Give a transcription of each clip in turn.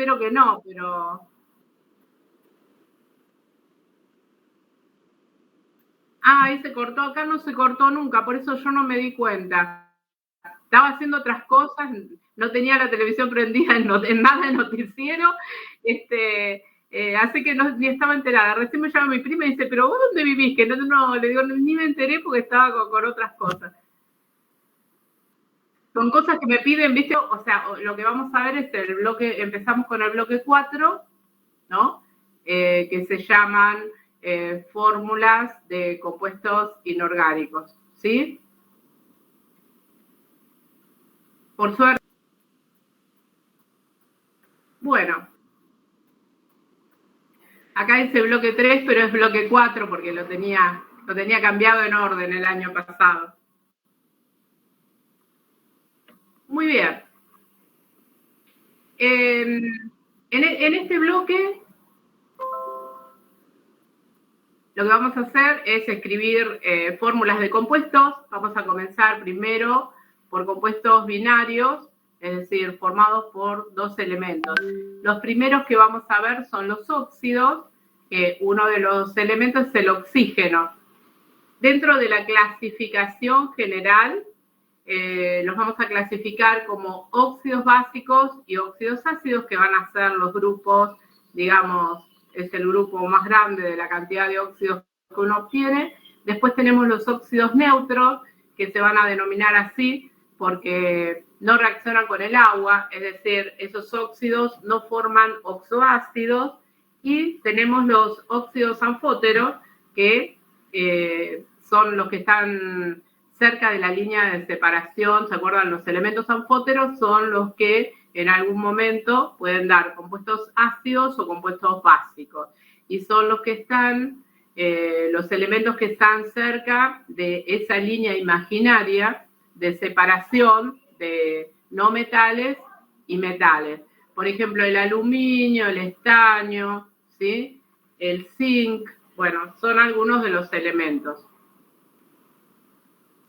espero que no, pero... Ah, ahí se cortó, acá no se cortó nunca, por eso yo no me di cuenta. Estaba haciendo otras cosas, no tenía la televisión prendida en nada de noticiero, así que no, ni estaba enterada. Recién me llama mi prima y dice, pero ¿vos dónde vivís? Que no, le digo, ni me enteré porque estaba con otras cosas. Son cosas que me piden, ¿viste? O sea, lo que vamos a ver es el bloque, empezamos con el bloque 4, ¿no? Que se llaman fórmulas de compuestos inorgánicos, ¿sí? Por suerte. Bueno, acá dice bloque 3, pero es bloque 4 porque lo tenía cambiado en orden el año pasado. Muy bien. En este bloque lo que vamos a hacer es escribir fórmulas de compuestos. Vamos a comenzar primero por compuestos binarios, es decir, formados por dos elementos. Los primeros que vamos a ver son los óxidos, que uno de los elementos es el oxígeno. Dentro de la clasificación general, los vamos a clasificar como óxidos básicos y óxidos ácidos, que van a ser los grupos, digamos, es el grupo más grande de la cantidad de óxidos que uno obtiene. Después tenemos los óxidos neutros, que se van a denominar así porque no reaccionan con el agua, es decir, esos óxidos no forman oxoácidos. Y tenemos los óxidos anfóteros, que son los que están cerca de la línea de separación. ¿Se acuerdan? Los elementos anfóteros son los que en algún momento pueden dar compuestos ácidos o compuestos básicos. Y son los que están, los elementos que están cerca de esa línea imaginaria de separación de no metales y metales. Por ejemplo, el aluminio, el estaño, ¿sí? El zinc, bueno, son algunos de los elementos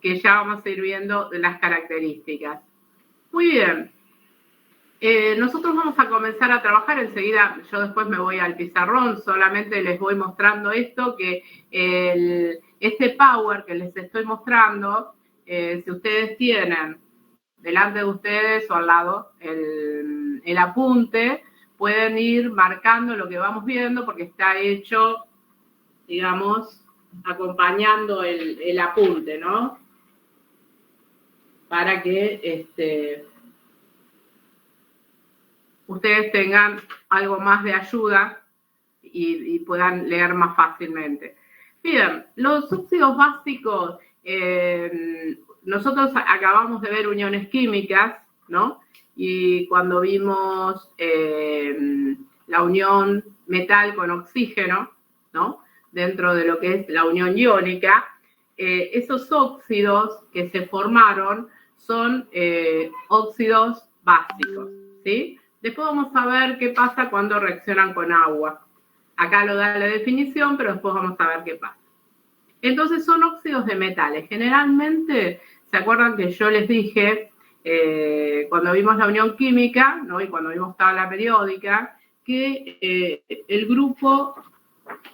que ya vamos a ir viendo las características. Muy bien. Nosotros vamos a comenzar a trabajar enseguida. Yo después me voy al pizarrón, solamente les voy mostrando esto, que este power que les estoy mostrando, si ustedes tienen delante de ustedes o al lado el apunte, pueden ir marcando lo que vamos viendo porque está hecho, digamos, acompañando el apunte, ¿no? Para que ustedes tengan algo más de ayuda y puedan leer más fácilmente. Bien, los óxidos básicos, nosotros acabamos de ver uniones químicas, ¿no? Y cuando vimos la unión metal con oxígeno, ¿no? Dentro de lo que es la unión iónica, esos óxidos que se formaron son óxidos básicos, ¿sí? Después vamos a ver qué pasa cuando reaccionan con agua. Acá lo da la definición, pero después vamos a ver qué pasa. Entonces son óxidos de metales. Generalmente, ¿se acuerdan que yo les dije, cuando vimos la unión química, ¿no? Y cuando vimos tabla periódica, que el grupo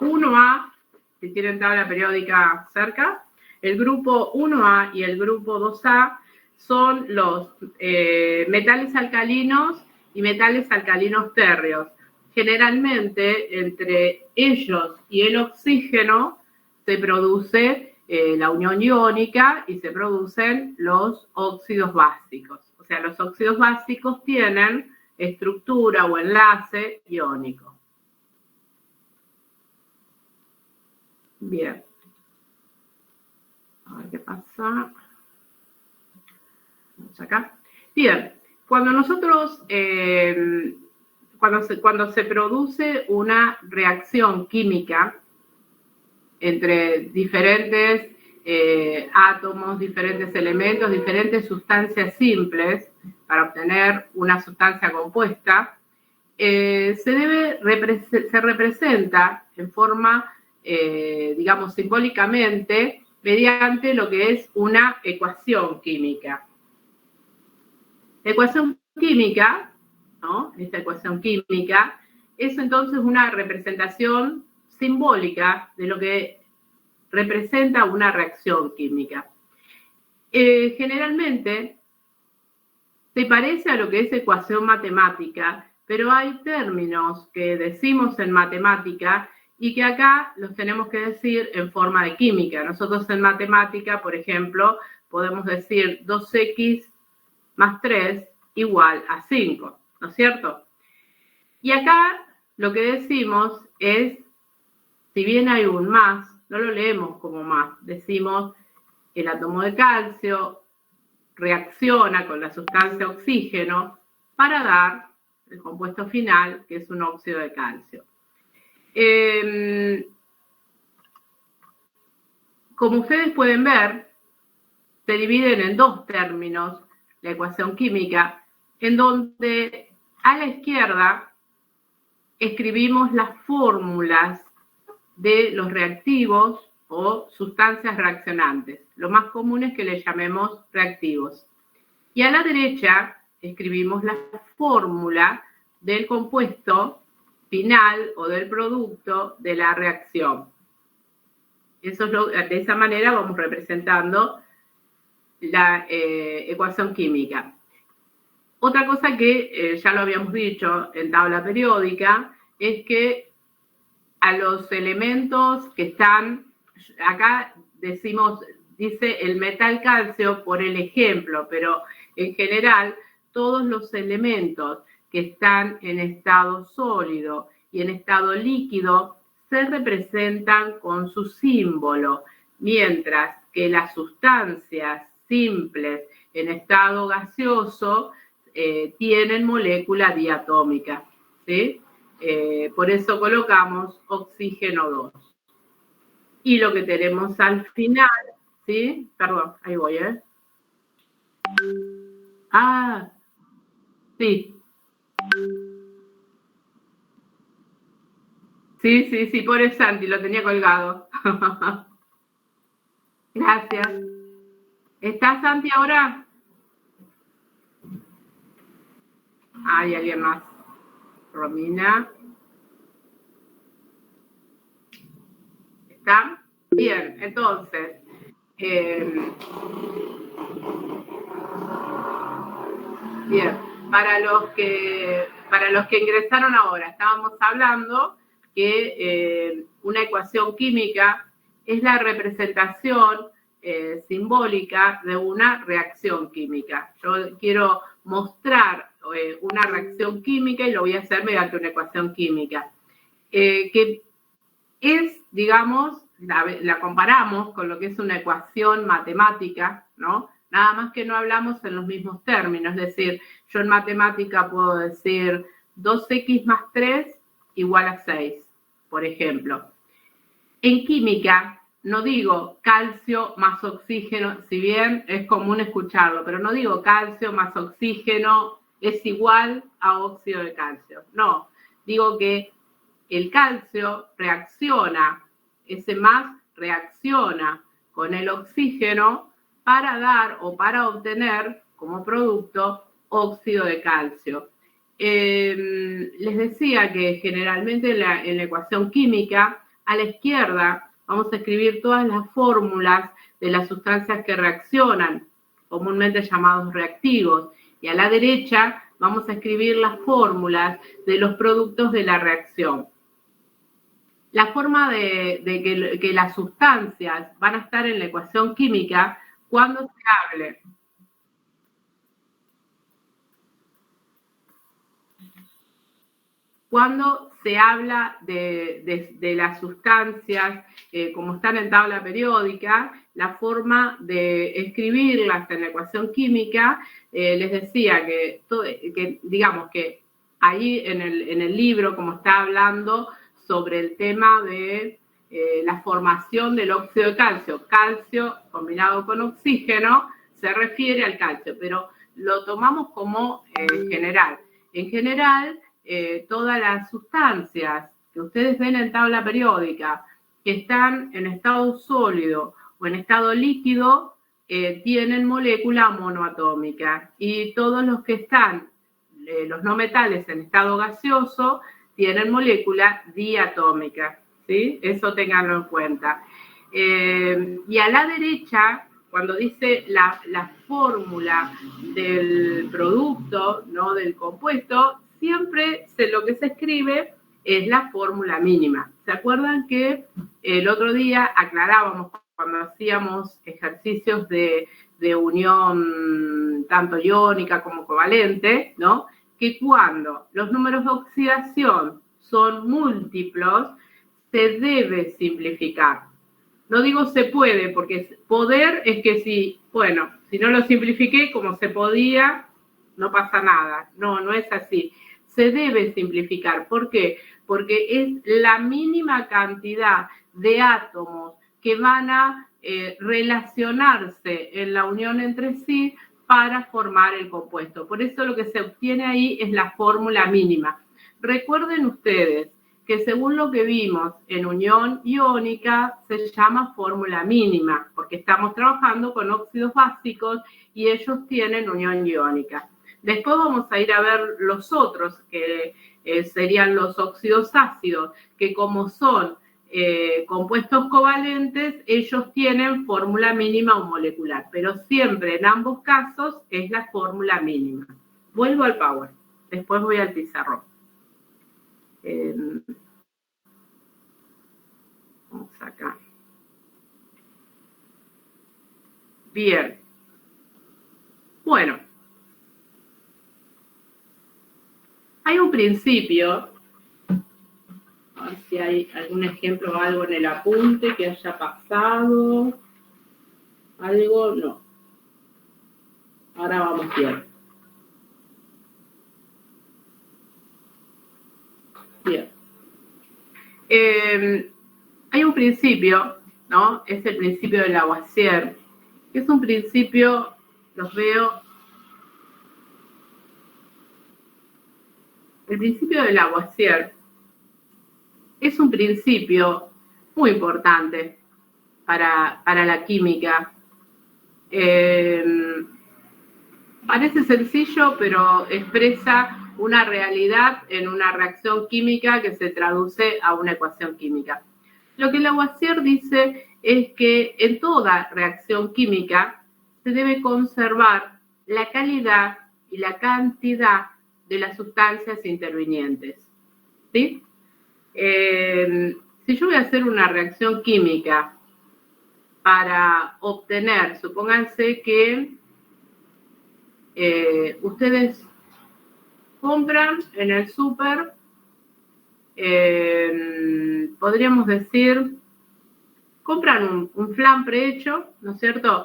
1A, si tienen tabla periódica cerca, el grupo 1A y el grupo 2A son los metales alcalinos y metales alcalinos térreos. Generalmente, entre ellos y el oxígeno se produce la unión iónica y se producen los óxidos básicos. O sea, los óxidos básicos tienen estructura o enlace iónico. Bien. A ver qué pasa. Vamos acá. Bien. Cuando nosotros, cuando se produce una reacción química entre diferentes átomos, diferentes elementos, diferentes sustancias simples para obtener una sustancia compuesta, se representa en forma, digamos, simbólicamente mediante lo que es una ecuación química. La ecuación química ¿no? Esta ecuación química, es entonces una representación simbólica de lo que representa una reacción química. Generalmente se parece a lo que es ecuación matemática, pero hay términos que decimos en matemática y que acá los tenemos que decir en forma de química. Nosotros en matemática, por ejemplo, podemos decir 2x más 3 igual a 5, ¿no es cierto? Y acá lo que decimos es, si bien hay un más, no lo leemos como más, decimos el átomo de calcio reacciona con la sustancia oxígeno para dar el compuesto final, que es un óxido de calcio. Como ustedes pueden ver, se dividen en dos términos la ecuación química, en donde a la izquierda escribimos las fórmulas de los reactivos o sustancias reaccionantes. Lo más común es que le llamemos reactivos. Y a la derecha escribimos la fórmula del compuesto final o del producto de la reacción. Eso es de esa manera vamos representando la ecuación química. Otra cosa que ya lo habíamos dicho en tabla periódica es que a los elementos que están, acá dice el metal calcio por el ejemplo, pero en general todos los elementos que están en estado sólido y en estado líquido se representan con su símbolo, mientras que las sustancias simples en estado gaseoso tienen molécula diatómica, ¿sí? Por eso colocamos oxígeno 2. Y lo que tenemos al final, ¿sí? Perdón, ahí voy, ¿eh? Ah, sí. Sí, pobre Santi, lo tenía colgado. Gracias. ¿Está Santi ahora? Hay alguien más. Romina. ¿Está? Bien, entonces. Bien, para los que ingresaron ahora, estábamos hablando que una ecuación química es la representación simbólica de una reacción química. Yo quiero mostrar una reacción química y lo voy a hacer mediante una ecuación química, que es, digamos, la comparamos con lo que es una ecuación matemática, ¿no? Nada más que no hablamos en los mismos términos, es decir, yo en matemática puedo decir 2x más 3 igual a 6, por ejemplo. En química no digo calcio más oxígeno, si bien es común escucharlo, pero no digo calcio más oxígeno es igual a óxido de calcio. No, digo que el calcio reacciona, ese más reacciona con el oxígeno para dar o para obtener como producto óxido de calcio. Les decía que generalmente en la ecuación química, a la izquierda vamos a escribir todas las fórmulas de las sustancias que reaccionan, comúnmente llamados reactivos, y a la derecha vamos a escribir las fórmulas de los productos de la reacción. La forma de que las sustancias van a estar en la ecuación química cuando se hable cuando se habla de las sustancias, como están en tabla periódica, la forma de escribirlas en la ecuación química, les decía que digamos que ahí en el libro, como está hablando sobre el tema de la formación del óxido de calcio, calcio combinado con oxígeno, se refiere al calcio, pero lo tomamos como general. En general, todas las sustancias que ustedes ven en tabla periódica que están en estado sólido o en estado líquido tienen molécula monoatómica, y todos los que están los no metales en estado gaseoso tienen molécula diatómica, ¿sí? Eso ténganlo en cuenta. Y a la derecha, cuando dice la fórmula del producto, ¿no? Del compuesto, siempre lo que se escribe es la fórmula mínima. ¿Se acuerdan que el otro día aclarábamos cuando hacíamos ejercicios de unión tanto iónica como covalente, ¿no? Que cuando los números de oxidación son múltiplos, se debe simplificar. No digo se puede, porque poder es que si no lo simplifiqué como se podía, no pasa nada. No, no es así. Se debe simplificar. ¿Por qué? Porque es la mínima cantidad de átomos que van a relacionarse en la unión entre sí para formar el compuesto. Por eso lo que se obtiene ahí es la fórmula mínima. Recuerden ustedes que según lo que vimos en unión iónica se llama fórmula mínima, porque estamos trabajando con óxidos básicos y ellos tienen unión iónica. Después vamos a ir a ver los otros, que serían los óxidos ácidos, que como son compuestos covalentes, ellos tienen fórmula mínima o molecular, pero siempre en ambos casos es la fórmula mínima. Vuelvo al Power, después voy al pizarrón. Vamos acá. Bien. Bueno. Hay un principio, a ver si hay algún ejemplo o algo en el apunte que haya pasado. Algo, no. Ahora vamos bien. Bien. Hay un principio, ¿no? Es el principio de Lavoisier, que es un principio, los veo. El principio de Lavoisier es un principio muy importante para la química. Parece sencillo, pero expresa una realidad en una reacción química que se traduce a una ecuación química. Lo que Lavoisier dice es que en toda reacción química se debe conservar la calidad y la cantidad de las sustancias intervinientes, ¿sí? Si yo voy a hacer una reacción química para obtener, supónganse que ustedes compran en el súper, podríamos decir, compran un flan prehecho, ¿no es cierto?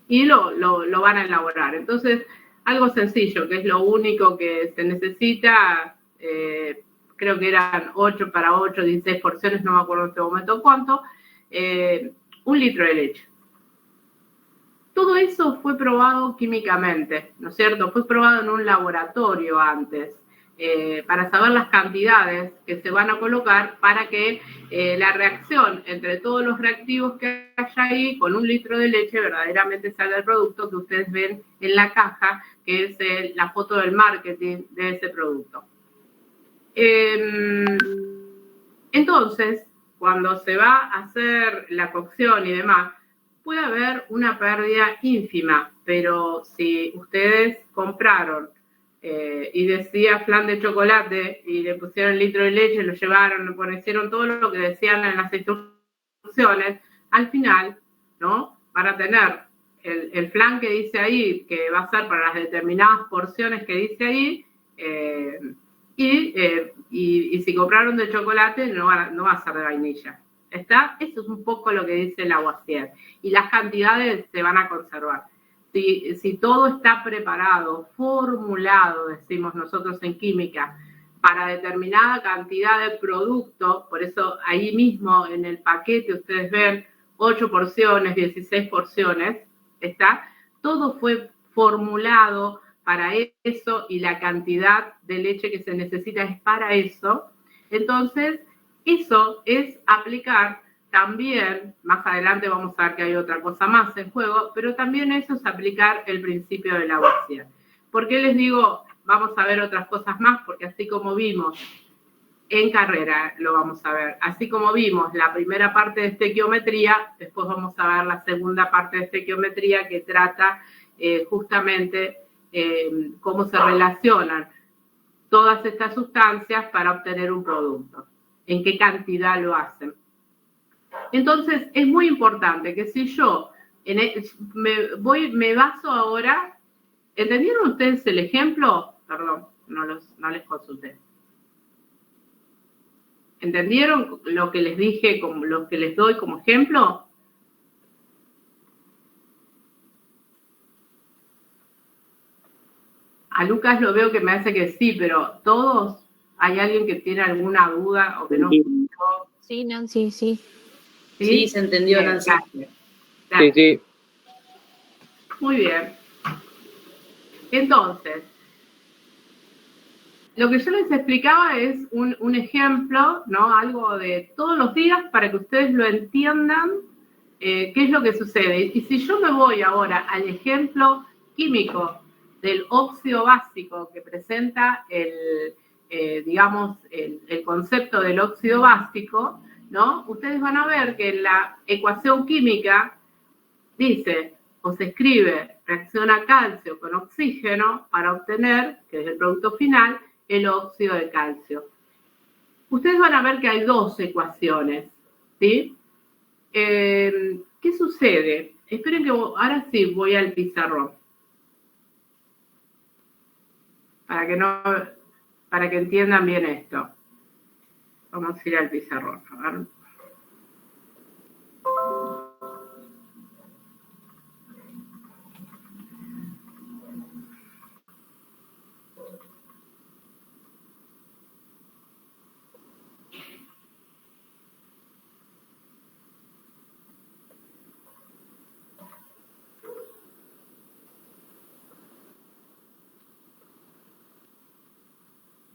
Y lo van a elaborar. Entonces, algo sencillo, que es lo único que se necesita, creo que eran 8 para 8, 16 porciones, no me acuerdo en este momento cuánto, 1 litro de leche. Todo eso fue probado químicamente, ¿no es cierto? Fue probado en un laboratorio antes, para saber las cantidades que se van a colocar para que la reacción entre todos los reactivos que haya ahí con 1 litro de leche verdaderamente salga el producto que ustedes ven en la caja, que es la foto del marketing de ese producto. Entonces, cuando se va a hacer la cocción y demás, puede haber una pérdida ínfima, pero si ustedes compraron y decía flan de chocolate y le pusieron 1 litro de leche, lo llevaron, le hicieron todo lo que decían en las instrucciones, al final, ¿no? Van a tener el flan que dice ahí, que va a ser para las determinadas porciones que dice ahí, y si compraron de chocolate, no va a ser de vainilla. ¿Está? Eso es un poco lo que dice Lavoisier. Y las cantidades se van a conservar. Si todo está preparado, formulado, decimos nosotros en química, para determinada cantidad de producto, por eso ahí mismo en el paquete ustedes ven 8 porciones, 16 porciones, ¿está? Todo fue formulado para eso y la cantidad de leche que se necesita es para eso. Entonces, eso es aplicar también, más adelante vamos a ver que hay otra cosa más en juego, pero también eso es aplicar el principio de Lavoisier. ¿Por qué les digo vamos a ver otras cosas más? Porque así como vimos en carrera, lo vamos a ver, así como vimos la primera parte de estequiometría, después vamos a ver la segunda parte de estequiometría que trata justamente cómo se relacionan todas estas sustancias para obtener un producto, en qué cantidad lo hacen. Entonces, es muy importante que si yo me baso ahora, ¿entendieron ustedes el ejemplo? Perdón, no les consulté. ¿Entendieron lo que les dije, lo que les doy como ejemplo? A Lucas lo veo que me hace que sí, pero todos, ¿hay alguien que tiene alguna duda o que no escuchó? Sí, Nancy, sí. Sí, se entendió, Bien, Nancy. gracias. Gracias. Sí. Muy bien. Entonces, lo que yo les explicaba es un ejemplo, ¿no? Algo de todos los días para que ustedes lo entiendan, qué es lo que sucede. Y si yo me voy ahora al ejemplo químico del óxido básico que presenta digamos, el concepto del óxido básico, ¿no? Ustedes van a ver que en la ecuación química dice, o se escribe, reacciona calcio con oxígeno para obtener, que es el producto final, el óxido de calcio. Ustedes van a ver que hay dos ecuaciones, ¿sí? ¿Qué sucede? Esperen que ahora sí voy al pizarrón. Para que entiendan bien esto. Vamos a ir al pizarrón. A ver.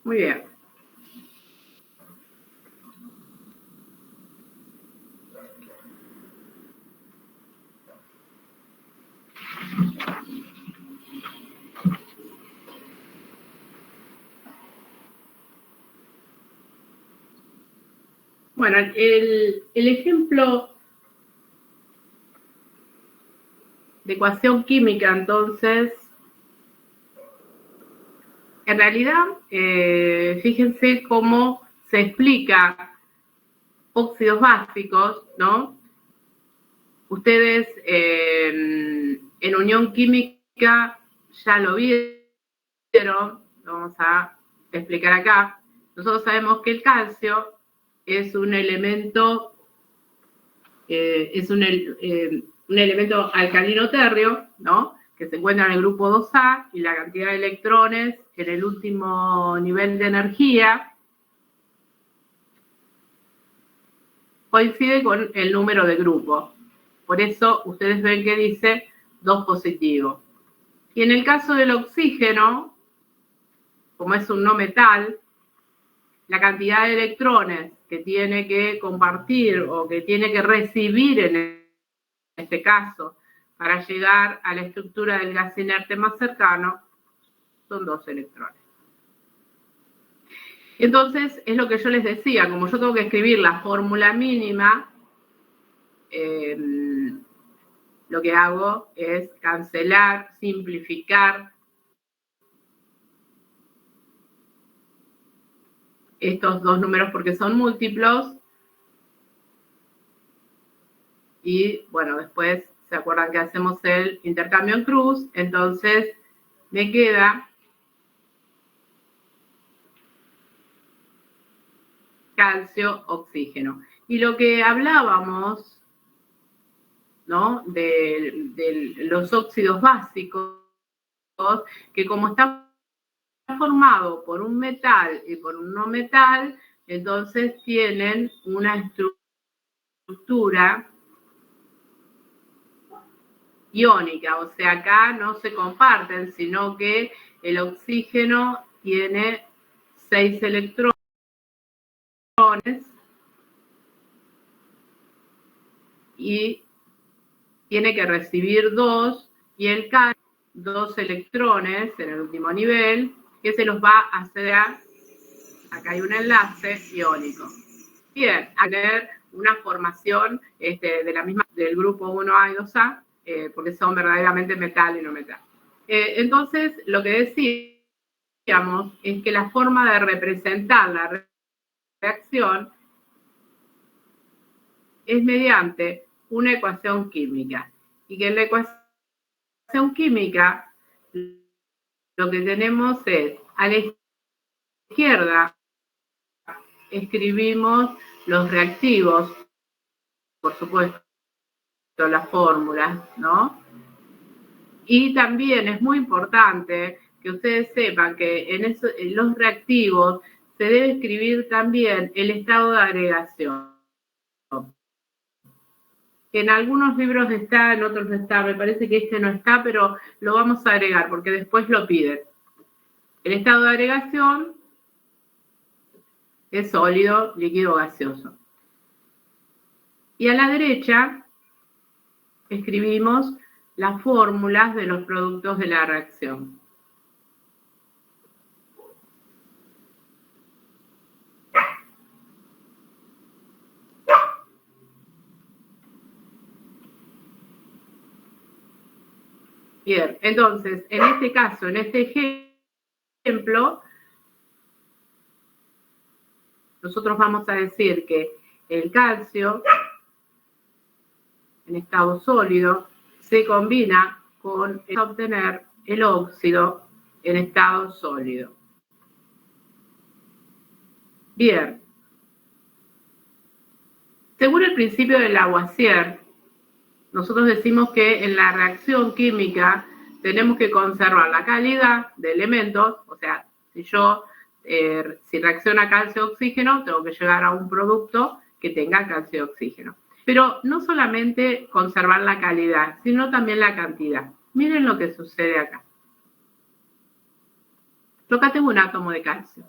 Muy bien. Bueno, el ejemplo de ecuación química, entonces, en realidad, fíjense cómo se explica óxidos básicos, ¿no? Ustedes en unión química ya lo vieron, lo vamos a explicar acá. Nosotros sabemos que el calcio es un elemento, un elemento alcalino térreo, ¿no? Que se encuentra en el grupo 2A y la cantidad de electrones en el último nivel de energía coincide con el número de grupo. Por eso ustedes ven que dice 2 positivo. Y en el caso del oxígeno, como es un no metal, la cantidad de electrones que tiene que compartir o que tiene que recibir en este caso para llegar a la estructura del gas inerte más cercano son 2 electrones. Entonces, es lo que yo les decía, como yo tengo que escribir la fórmula mínima, lo que hago es cancelar, simplificar estos dos números porque son múltiplos. Y bueno, después se acuerdan que hacemos el intercambio en cruz, entonces me queda calcio, oxígeno. Y lo que hablábamos, ¿no? De los óxidos básicos, que como está formado por un metal y por un no metal, entonces tienen una estructura iónica, o sea, acá no se comparten, sino que el oxígeno tiene 6 electrones y tiene que recibir 2, y el calcio 2 electrones en el último nivel, que se los va a ceder, acá hay un enlace iónico. Bien, a tener una formación de la misma, del grupo 1A y 2A, porque son verdaderamente metal y no metal. Entonces, lo que decíamos es que la forma de representar la reacción es mediante una ecuación química. Y que en la ecuación química lo que tenemos es, a la izquierda escribimos los reactivos, por supuesto, las fórmulas, ¿no? Y también es muy importante que ustedes sepan que en los reactivos se debe escribir también el estado de agregación. En algunos libros está, en otros no está, me parece que este no está, pero lo vamos a agregar porque después lo piden. El estado de agregación es sólido, líquido, gaseoso. Y a la derecha escribimos las fórmulas de los productos de la reacción. Bien, entonces, en este caso, en este ejemplo, nosotros vamos a decir que el calcio en estado sólido se combina con obtener el óxido en estado sólido. Bien. Según el principio de Lavoisier, nosotros decimos que en la reacción química tenemos que conservar la calidad de elementos, o sea, si reacciona calcio-oxígeno, tengo que llegar a un producto que tenga calcio-oxígeno. Pero no solamente conservar la calidad, sino también la cantidad. Miren lo que sucede acá. Yo acá tengo un átomo de calcio.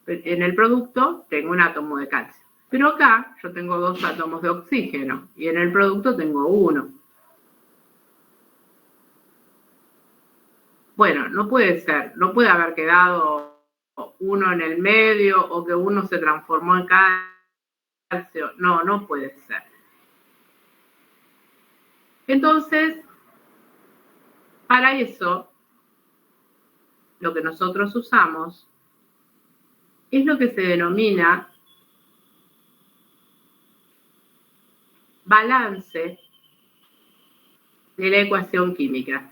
En el producto tengo un átomo de calcio. Pero acá yo tengo 2 átomos de oxígeno y en el producto tengo 1. Bueno, no puede ser, no puede haber quedado uno en el medio o que uno se transformó en calcio. No, no puede ser. Entonces, para eso, lo que nosotros usamos es lo que se denomina balance de la ecuación química.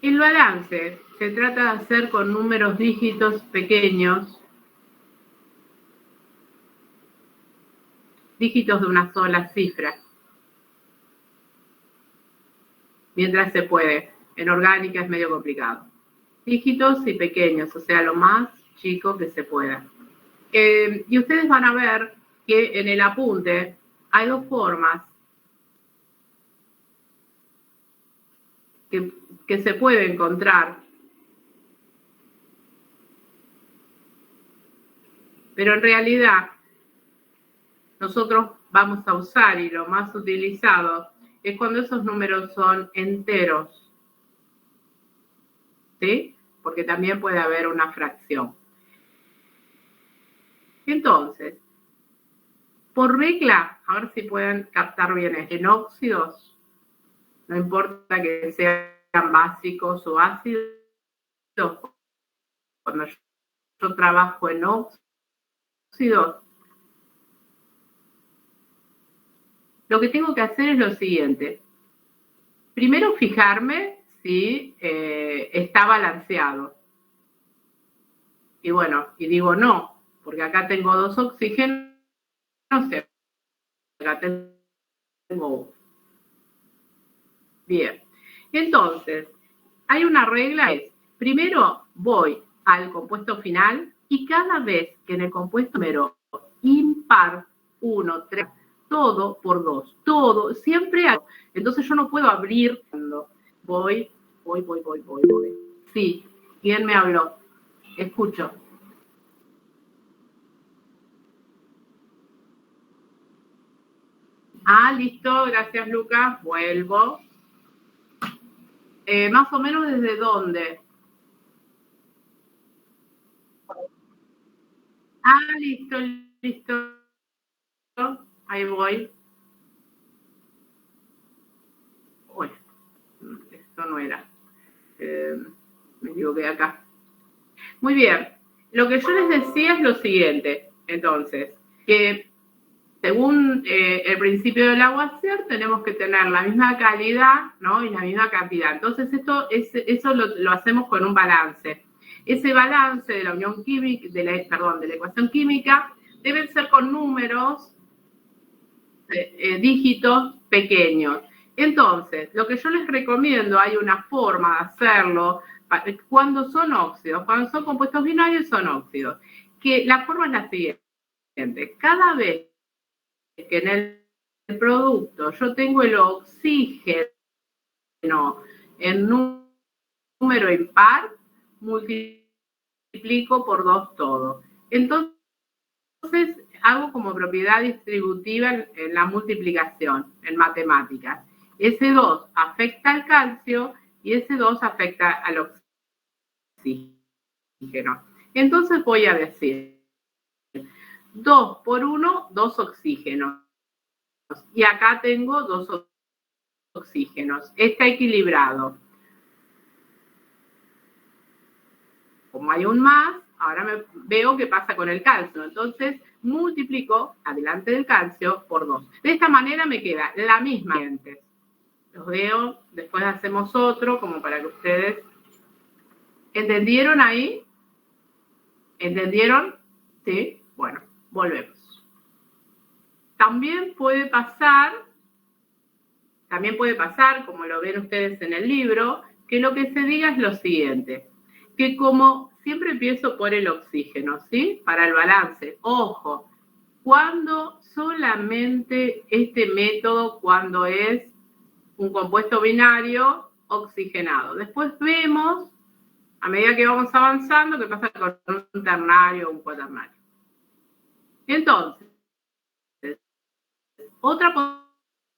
El balance se trata de hacer con números dígitos pequeños, dígitos de una sola cifra, mientras se puede. En orgánica es medio complicado. Dígitos y pequeños, o sea, lo más chico que se pueda. Y ustedes van a ver que en el apunte hay 2 formas que se puede encontrar, pero en realidad nosotros vamos a usar, y lo más utilizado es cuando esos números son enteros, ¿sí? Porque también puede haber una fracción. Entonces, por regla, a ver si pueden captar bien esto, en óxidos, no importa que sean básicos o ácidos, cuando yo trabajo en óxidos, lo que tengo que hacer es lo siguiente. Primero fijarme si está balanceado. Y bueno, y digo no, porque acá tengo 2 oxígenos, acá tengo 1. Bien, entonces, hay una regla, es, primero voy al compuesto final y cada vez que en el compuesto número impar 1, 3, todo por 2, todo, siempre hago. Entonces yo no puedo abrir cuando voy. Sí, ¿quién me habló? Escucho. Ah, listo, gracias Lucas, vuelvo. más o menos desde dónde. Listo, listo. Ahí voy. Uy, esto no era. Me equivoqué acá. Muy bien. Lo que yo les decía es lo siguiente, entonces, que según el principio del agua-ser, tenemos que tener la misma calidad, ¿no? Y la misma cantidad. Entonces, eso lo hacemos con un balance. Ese balance de la unión química, de la ecuación química, deben ser con números, dígitos pequeños. Entonces, lo que yo les recomiendo, hay una forma de hacerlo cuando son óxidos, cuando son compuestos binarios son óxidos, que la forma es la siguiente. Cada vez que en el producto yo tengo el oxígeno en número impar, multiplico por 2 todo. Entonces, hago como propiedad distributiva en la multiplicación, en matemáticas. Ese 2 afecta al calcio y ese 2 afecta al oxígeno. Entonces voy a decir 2 por 1, 2 oxígenos. Y acá tengo 2 oxígenos. Está equilibrado. Como hay un más, ahora veo qué pasa con el calcio. Entonces, multiplico adelante del calcio por 2. De esta manera me queda la misma. Los veo, después hacemos otro, como para que ustedes... ¿Entendieron ahí? ¿Entendieron? Sí. Bueno, volvemos. También puede pasar, como lo ven ustedes en el libro, que lo que se diga es lo siguiente, que como siempre empiezo por el oxígeno, ¿sí? Para el balance. Ojo, cuando solamente este método, cuando es un compuesto binario oxigenado. Después vemos, a medida que vamos avanzando, qué pasa con un ternario o un cuaternario. Entonces, otra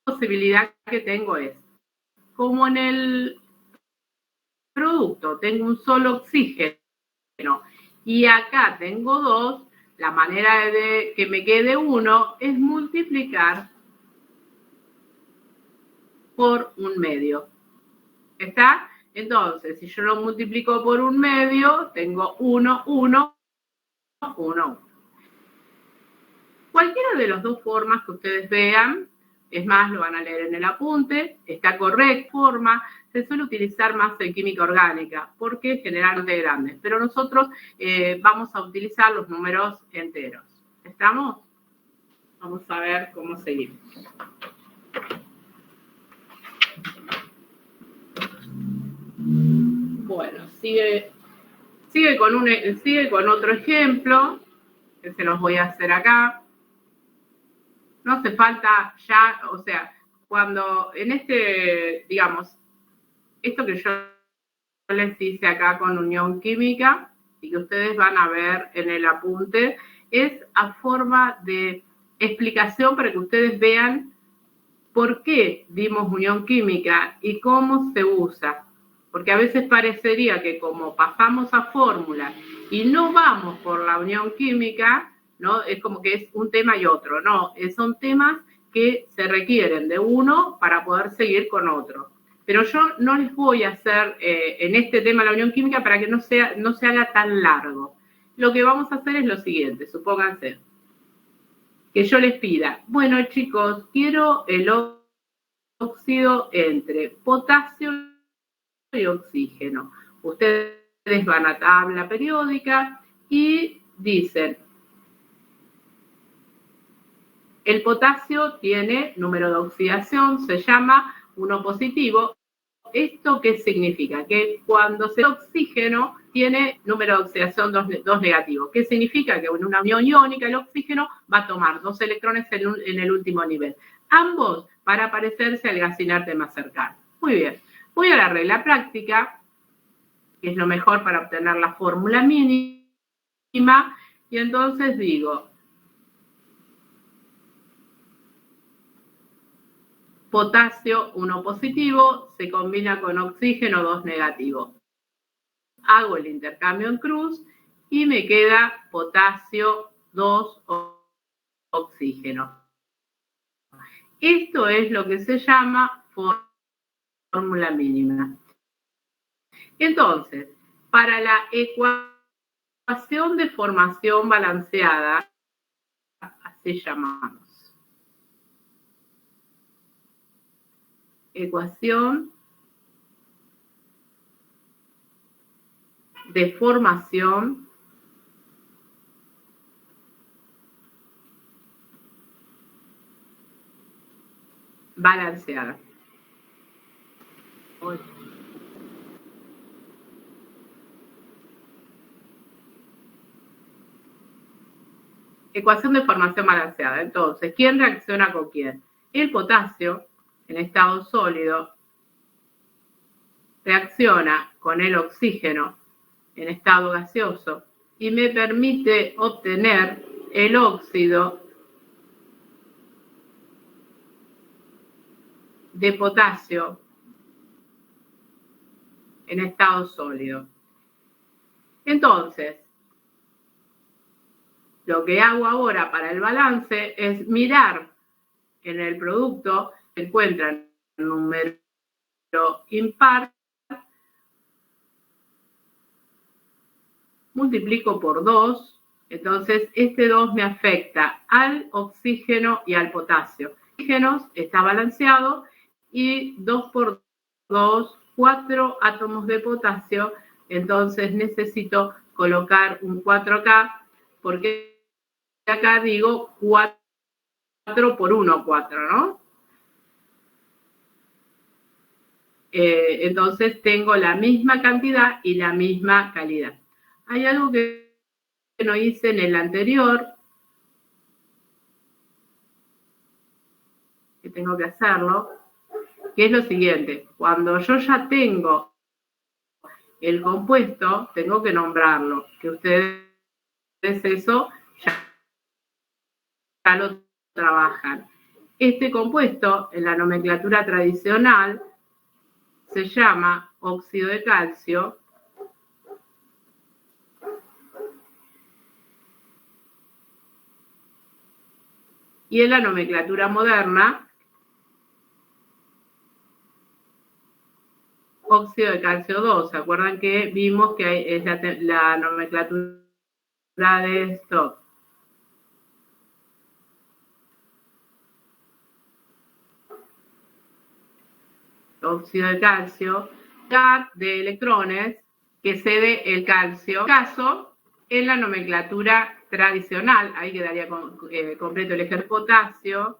posibilidad que tengo es, como en el producto tengo un solo oxígeno y acá tengo 2, la manera de que me quede 1 es multiplicar por 1/2. ¿Está? Entonces, si yo lo multiplico por 1/2, tengo 1, 1, 1. Cualquiera de las dos formas que ustedes vean, es más, lo van a leer en el apunte, está correcta forma, se suele utilizar más en química orgánica, porque es generalmente grandes, pero nosotros vamos a utilizar los números enteros. ¿Estamos? Vamos a ver cómo seguimos. Bueno, sigue con otro ejemplo, que se los voy a hacer acá. No hace falta ya, o sea, cuando en digamos, esto que yo les hice acá con unión química y que ustedes van a ver en el apunte, es a forma de explicación para que ustedes vean por qué dimos unión química y cómo se usa. Porque a veces parecería que como pasamos a fórmula y no vamos por la unión química, ¿no? Es como que es un tema y otro. No, son temas que se requieren de uno para poder seguir con otro. Pero yo no les voy a hacer en este tema la unión química para que no se haga tan largo. Lo que vamos a hacer es lo siguiente, supónganse que yo les pida, bueno chicos, quiero el óxido entre potasio y oxígeno. Ustedes van a tabla periódica y dicen, el potasio tiene número de oxidación, se llama 1 positivo. ¿Esto qué significa? Que cuando se oxígeno tiene número de oxidación 2 negativo. ¿Qué significa? Que en una unión iónica el oxígeno va a tomar 2 electrones en el último nivel. Ambos para parecerse al gas inerte más cercano. Muy bien. Voy a la regla práctica, que es lo mejor para obtener la fórmula mínima, y entonces digo, potasio 1 positivo se combina con oxígeno 2 negativo. Hago el intercambio en cruz y me queda potasio 2 oxígeno. Esto es lo que se llama fórmula mínima. Entonces, para la ecuación de formación balanceada, así llamamos, ecuación de formación balanceada. Ecuación de formación balanceada. Entonces, ¿quién reacciona con quién? El potasio, en estado sólido, reacciona con el oxígeno en estado gaseoso y me permite obtener el óxido de potasio en estado sólido. Entonces, lo que hago ahora para el balance es mirar en el producto, se encuentra un número impar, multiplico por 2, entonces este 2 me afecta al oxígeno y al potasio. El oxígeno está balanceado y 2 por 2, 4 átomos de potasio, entonces necesito colocar un 4 acá, porque acá digo 4 por 1, 4, ¿no? Entonces tengo la misma cantidad y la misma calidad. Hay algo que no hice en el anterior, que tengo que hacerlo, que es lo siguiente. Cuando yo ya tengo el compuesto, tengo que nombrarlo, que ustedes eso ya lo trabajan. Este compuesto, en la nomenclatura tradicional, se llama óxido de calcio y en la nomenclatura moderna, óxido de calcio 2. ¿Se acuerdan que vimos que es la nomenclatura de Stock? Óxido de calcio, de electrones que cede el calcio. En caso, en la nomenclatura tradicional, ahí quedaría completo el eje potasio,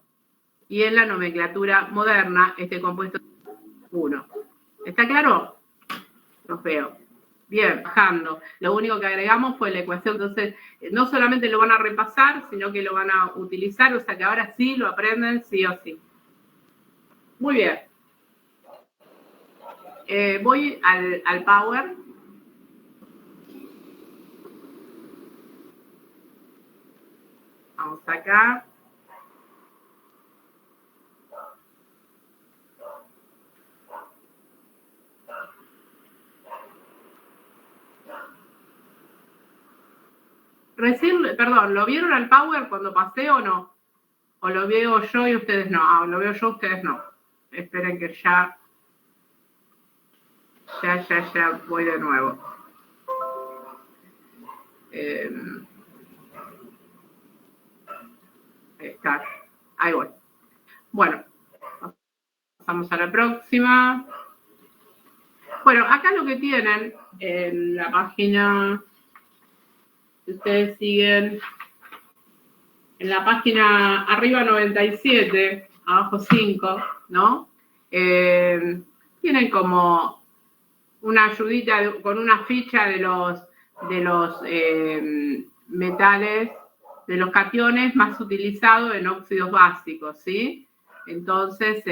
y en la nomenclatura moderna, este compuesto 1. ¿Está claro? Los veo. Bien, bajando. Lo único que agregamos fue la ecuación, entonces no solamente lo van a repasar, sino que lo van a utilizar, o sea que ahora sí lo aprenden sí o sí. Muy bien. Voy al Power. Vamos acá. Recién, perdón, ¿lo vieron al Power cuando pasé o no? ¿O lo veo yo y ustedes no? Ah, lo veo yo, ustedes no. Esperen que ya voy de nuevo. Ahí está. Ahí voy. Bueno, pasamos a la próxima. Bueno, acá lo que tienen en la página, si ustedes siguen, en la página arriba 97, abajo 5, ¿no? Tienen como una ayudita con una ficha de los metales, de los cationes más utilizados en óxidos básicos, ¿sí? Entonces,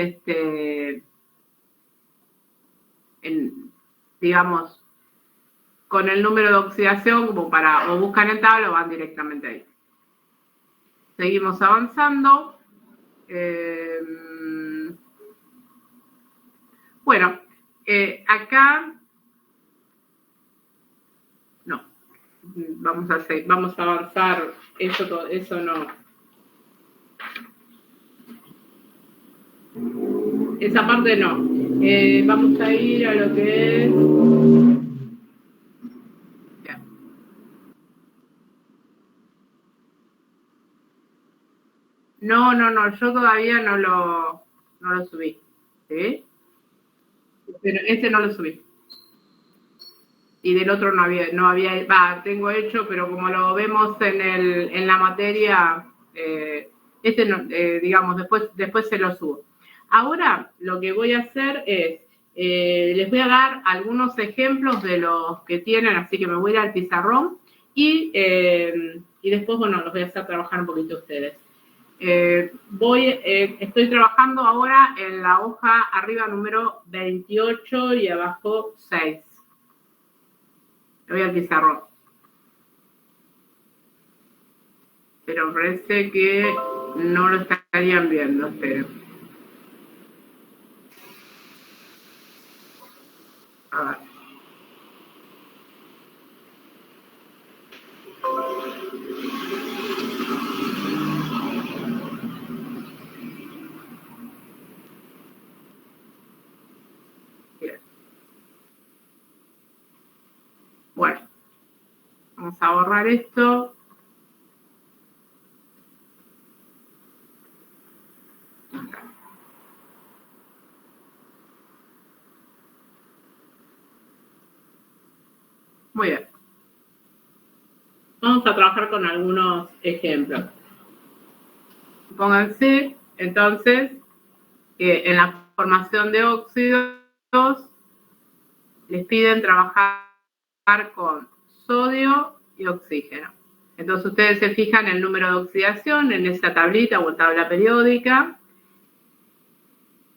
digamos, con el número de oxidación, como o buscan en tabla o van directamente ahí. Seguimos avanzando. Bueno, acá no. Vamos a avanzar. Eso no. Esa parte no. Vamos a ir a lo que es. No, yo todavía no lo subí. ¿Sí? Pero este no lo subí. Y del otro no había, tengo hecho, pero como lo vemos en la materia, este no, digamos, después se lo subo. Ahora lo que voy a hacer es, les voy a dar algunos ejemplos de los que tienen, así que me voy a ir al pizarrón y después, bueno, los voy a hacer trabajar un poquito ustedes. Estoy trabajando ahora en la hoja arriba número 28 y abajo 6. Voy al pizarrón. Pero parece que no lo estarían viendo, espero. A ver. Bien. Bueno, vamos a borrar esto. Muy bien. Vamos a trabajar con algunos ejemplos. Pónganse, entonces, que en la formación de óxidos les piden trabajar con sodio y oxígeno. Entonces ustedes se fijan el número de oxidación en esa tablita o tabla periódica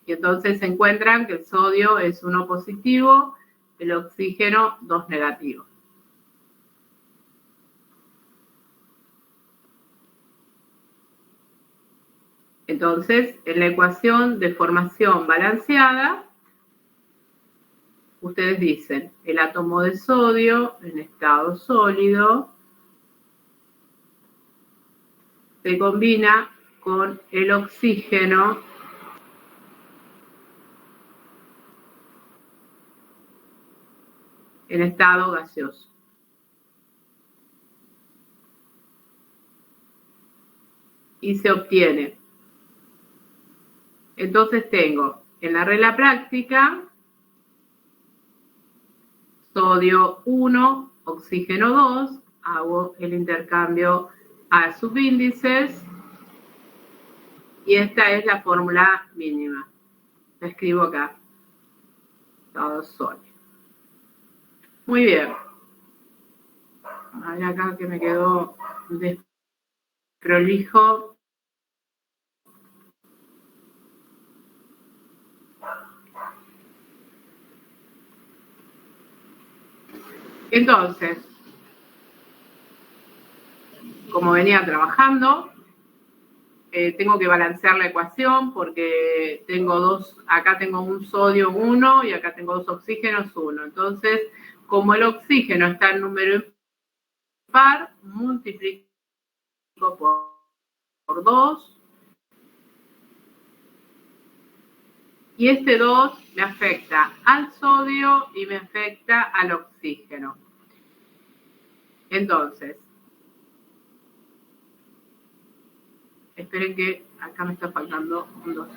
y entonces se encuentran que el sodio es 1 positivo, el oxígeno 2 negativo. Entonces, en la ecuación de formación balanceada, ustedes dicen el átomo de sodio en estado sólido se combina con el oxígeno en estado gaseoso. Y se obtiene. Entonces tengo en la regla práctica sodio 1, oxígeno 2, hago el intercambio a subíndices y esta es la fórmula mínima. La escribo acá. Estado sólido. Muy bien. A ver acá que me quedó desprolijo. Entonces, como venía trabajando, tengo que balancear la ecuación porque tengo acá tengo un sodio 1 y acá tengo 2 oxígenos 1. Entonces, como el oxígeno está en número impar, multiplico por 2. Y este 2 me afecta al sodio y me afecta al oxígeno. Entonces, esperen que acá me está faltando un 2.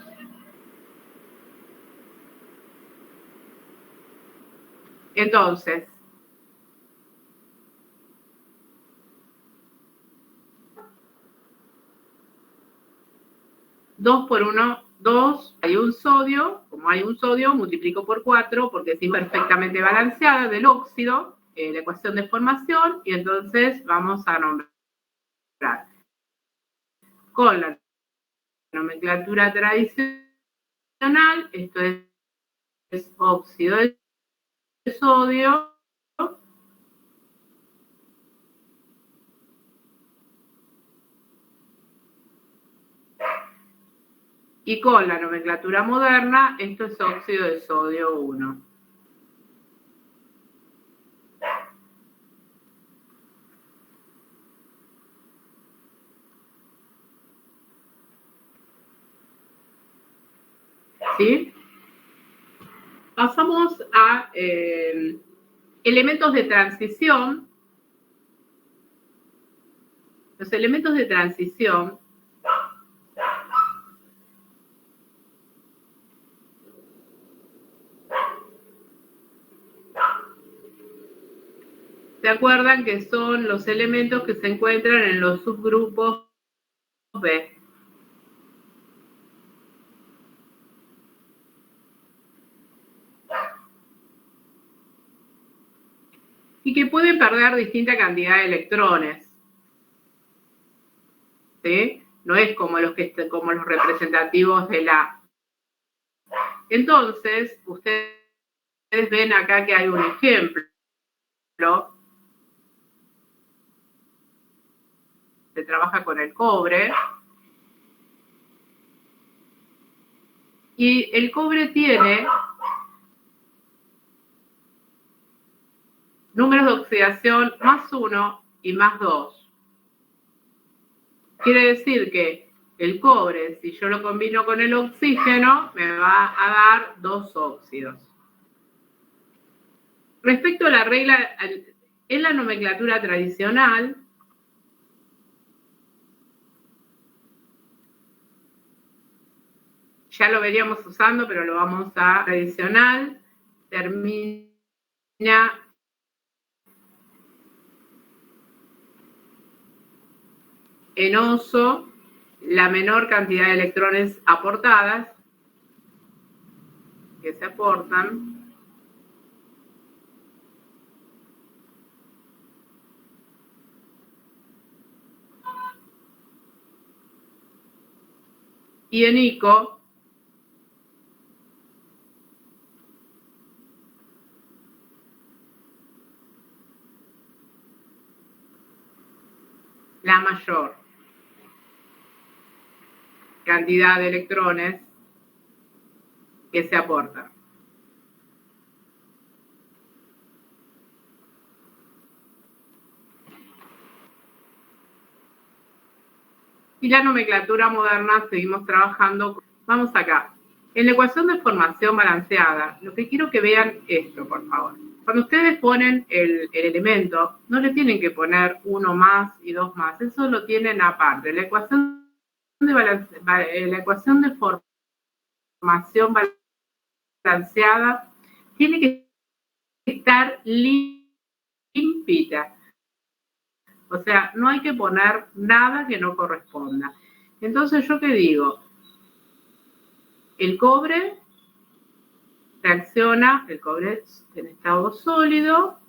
Entonces, dos por 1, 2, hay un sodio, como hay un sodio, multiplico por 4 porque es imperfectamente balanceada del óxido, la ecuación de formación, y entonces vamos a nombrar con la nomenclatura tradicional, esto es óxido de sodio, Y con la nomenclatura moderna, esto es óxido de sodio 1. ¿Sí? Pasamos a elementos de transición. Los elementos de transición ¿se acuerdan que son los elementos que se encuentran en los subgrupos B? Y que pueden perder distinta cantidad de electrones. ¿Sí? No es como los representativos de la. Entonces, ustedes ven acá que hay un ejemplo. Se trabaja con el cobre. Y el cobre tiene números de oxidación +1 y +2. Quiere decir que el cobre, si yo lo combino con el oxígeno, me va a dar 2 óxidos. Respecto a la regla, en la nomenclatura tradicional, ya lo veríamos usando, pero lo vamos a tradicional, termina en oso la menor cantidad de electrones aportadas, que se aportan, y en ICO la mayor cantidad de electrones que se aportan. Y la nomenclatura moderna seguimos trabajando. Vamos acá. En la ecuación de formación balanceada, lo que quiero que vean esto, por favor. Cuando ustedes ponen el elemento, no le tienen que poner 1 más y 2 más. Eso lo tienen aparte. La ecuación de formación balanceada tiene que estar limpita. O sea, no hay que poner nada que no corresponda. Entonces, ¿yo qué digo? El cobre reacciona, el cobre en estado sólido,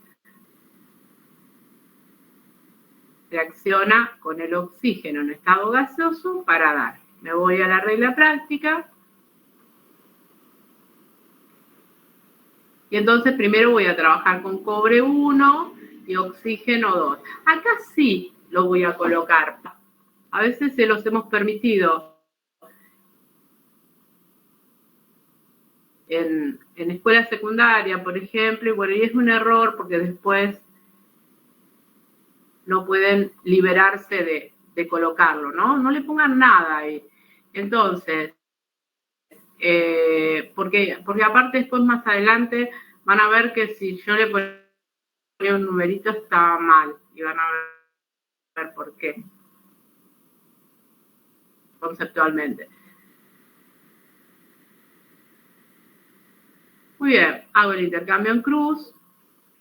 reacciona con el oxígeno en estado gaseoso para dar. Me voy a la regla práctica. Y entonces primero voy a trabajar con cobre 1 y oxígeno 2. Acá sí lo voy a colocar. A veces se los hemos permitido en escuela secundaria, por ejemplo, y bueno, y es un error porque después no pueden liberarse de colocarlo, ¿no? No le pongan nada ahí. Entonces, porque aparte después más adelante van a ver que si yo le ponía un numerito estaba mal y van a ver por qué conceptualmente. Muy bien, hago el intercambio en cruz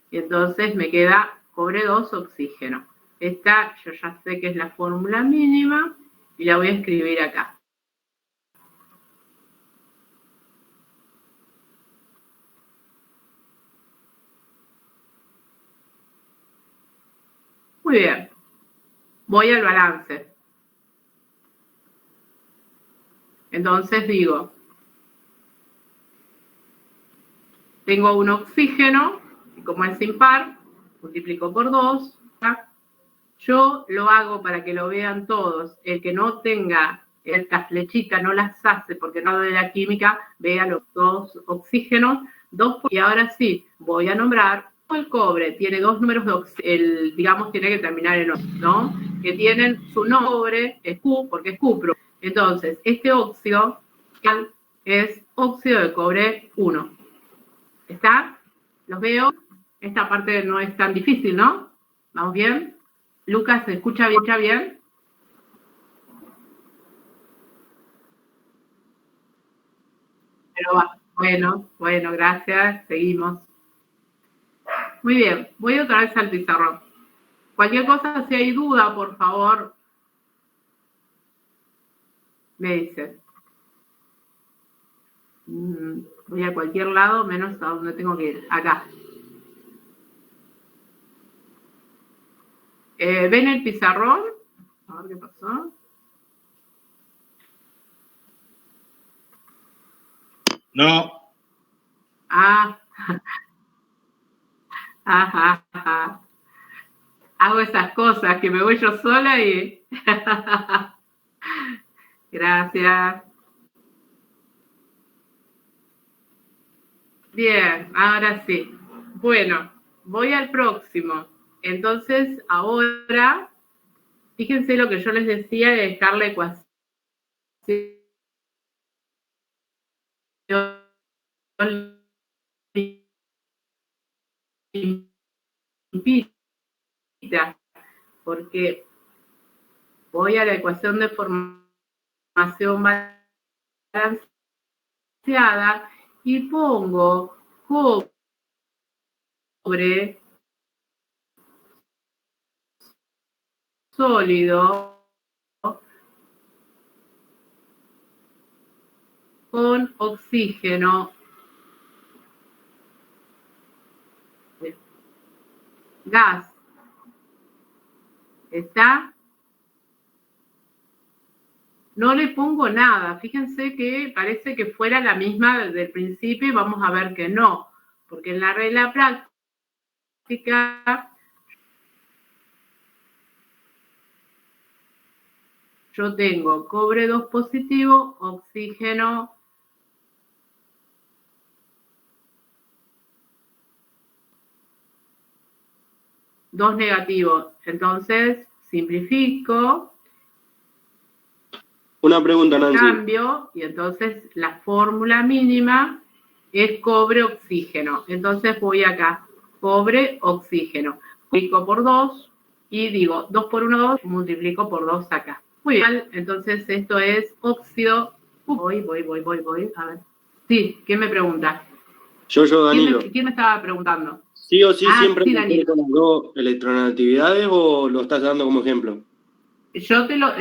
y entonces me queda cobre 2, oxígeno. Esta yo ya sé que es la fórmula mínima y la voy a escribir acá. Muy bien, voy al balance. Entonces digo, tengo un oxígeno, y como es impar, multiplico por 2. Yo lo hago para que lo vean todos. El que no tenga estas flechitas no las hace porque no de la química, vea los dos oxígenos, y ahora sí, voy a nombrar el cobre, tiene dos números de digamos, tiene que terminar en 8, ¿no? Que tienen su nombre, es Q, porque es cupro. Entonces, este óxido es óxido de cobre 1. ¿Está? ¿Los veo? Esta parte no es tan difícil, ¿no? ¿Vamos bien? Lucas, ¿se escucha bien? ¿Escucha bien? Pero bueno, gracias. Seguimos. Muy bien, voy otra vez al pizarrón. Cualquier cosa, si hay duda, por favor, me dicen. Voy a cualquier lado, menos a donde tengo que ir. Acá. ¿Ven el pizarrón? A ver qué pasó. No. Ah. Ajá. Hago esas cosas que me voy yo sola y... Gracias. Bien, ahora sí. Bueno, voy al próximo. Entonces, ahora, fíjense lo que yo les decía de dejar la ecuación limpita, porque voy a la ecuación de formación balanceada y pongo cobre sólido con oxígeno gas. ¿Está? No le pongo nada. Fíjense que parece que fuera la misma desde el principio y vamos a ver que no, porque en la regla práctica yo tengo cobre 2 positivo, oxígeno 2 negativo. Entonces, simplifico. Una pregunta, Nancy. Cambio, y entonces la fórmula mínima es cobre-oxígeno. Entonces voy acá, cobre-oxígeno. Multiplico por 2 y digo 2 por 1, 2, multiplico por 2 acá. Muy bien, entonces esto es óxido. Voy. A ver. Sí, ¿quién me pregunta? Yo, Danilo. ¿Quién me estaba preguntando? ¿Sí o sí siempre sí, Danilo. con las dos electronegatividades o lo estás dando como ejemplo? Yo te lo...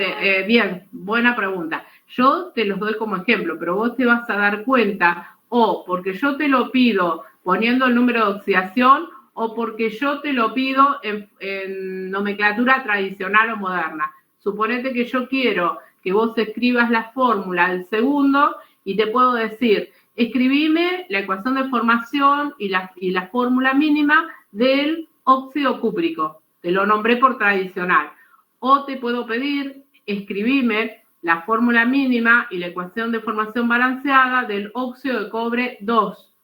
bien, buena pregunta. Yo te los doy como ejemplo, pero vos te vas a dar cuenta o porque yo te lo pido poniendo el número de oxidación o porque yo te lo pido en nomenclatura tradicional o moderna. Suponete que yo quiero que vos escribas la fórmula del segundo y te puedo decir, escribime la ecuación de formación y la fórmula mínima del óxido cúprico. Te lo nombré por tradicional. O te puedo pedir, escribime la fórmula mínima y la ecuación de formación balanceada del óxido de cobre 2.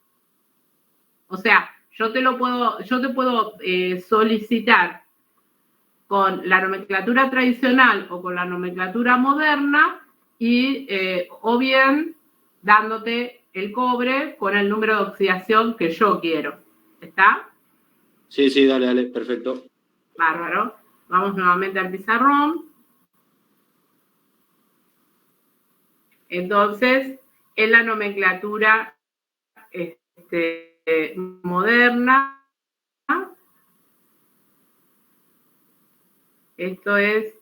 O sea, yo te puedo solicitar con la nomenclatura tradicional o con la nomenclatura moderna y o bien dándote el cobre con el número de oxidación que yo quiero. ¿Está? Sí, dale, perfecto. Bárbaro. Vamos nuevamente al pizarrón. Entonces, en la nomenclatura moderna, esto es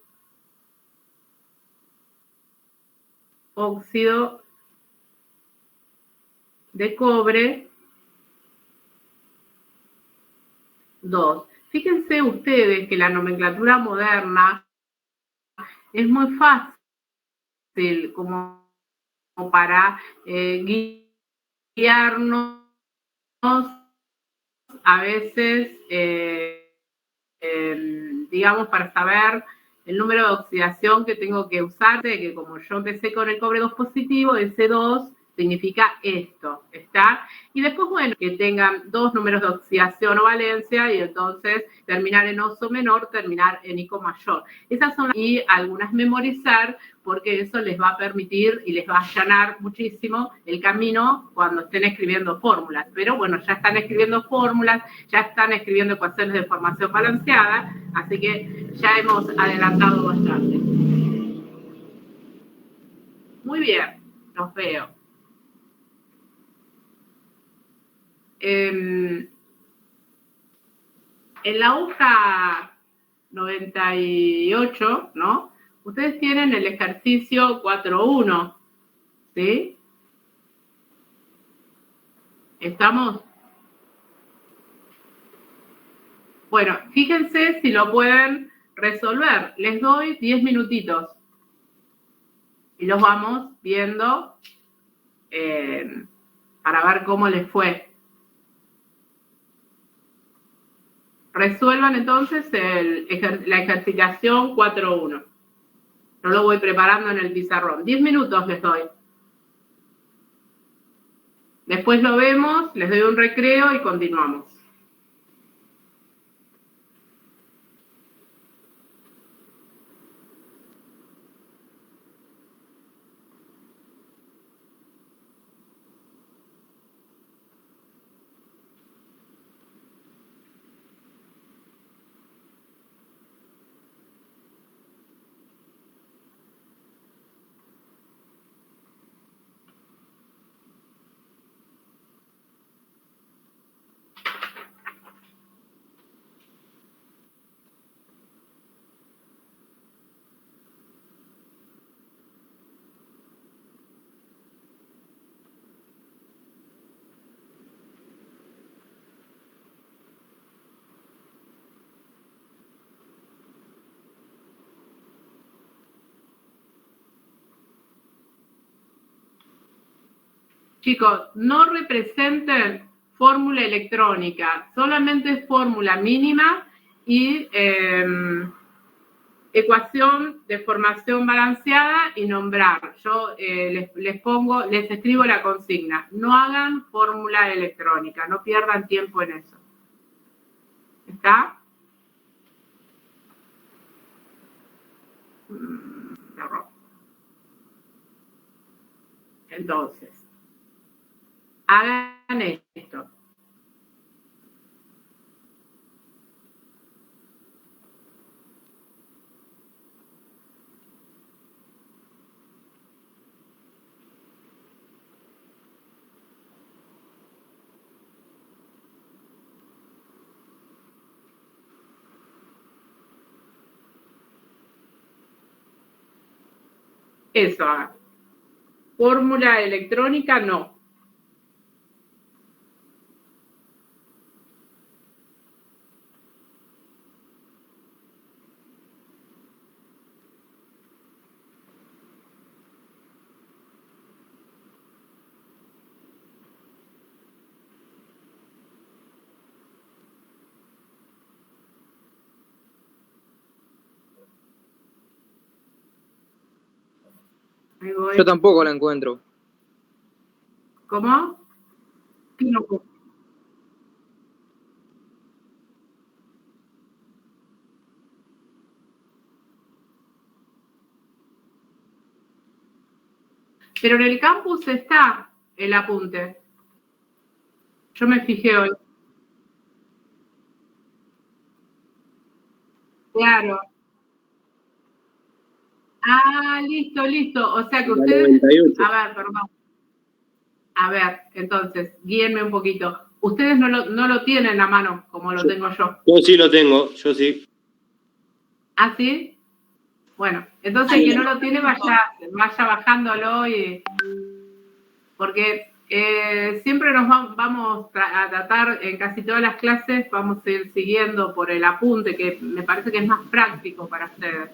óxido de cobre 2. Fíjense ustedes que la nomenclatura moderna es muy fácil como para guiarnos a veces, digamos, para saber el número de oxidación que tengo que usar, de que como yo empecé con el cobre 2 positivo, ese 2 significa esto, ¿está? Y después, bueno, que tengan 2 números de oxidación o valencia y entonces terminar en oso menor, terminar en ico mayor. Esas son, y algunas memorizar, porque eso les va a permitir y les va a allanar muchísimo el camino cuando estén escribiendo fórmulas. Pero bueno, ya están escribiendo fórmulas, ya están escribiendo ecuaciones de formación balanceada, así que ya hemos adelantado bastante. Muy bien, los veo. En la hoja 98, ¿no? Ustedes tienen el ejercicio 4.1, ¿sí? ¿Estamos? Bueno, fíjense si lo pueden resolver. Les doy 10 minutitos y los vamos viendo para ver cómo les fue. Resuelvan entonces la ejercitación 4.1. Yo lo voy preparando en el pizarrón. 10 minutos les doy. Después lo vemos, les doy un recreo y continuamos. Chicos, no representen fórmula electrónica, solamente fórmula mínima y ecuación de formación balanceada y nombrar. Yo les escribo la consigna. No hagan fórmula electrónica, no pierdan tiempo en eso. ¿Está? Entonces, hagan esto. Eso hagan. Fórmula electrónica, no. Yo tampoco la encuentro. ¿Cómo? ¿Qué loco? Pero en el campus está el apunte. Yo me fijé hoy. Claro. Ah, listo, listo. O sea que ustedes... 98. A ver, perdón. A ver, entonces, guíenme un poquito. Ustedes no lo tienen a mano como lo tengo yo. Yo sí lo tengo, yo sí. ¿Ah, sí? Bueno, entonces el que no lo tiene vaya bajándolo porque siempre nos vamos a tratar, en casi todas las clases, vamos a ir siguiendo por el apunte, que me parece que es más práctico para ustedes.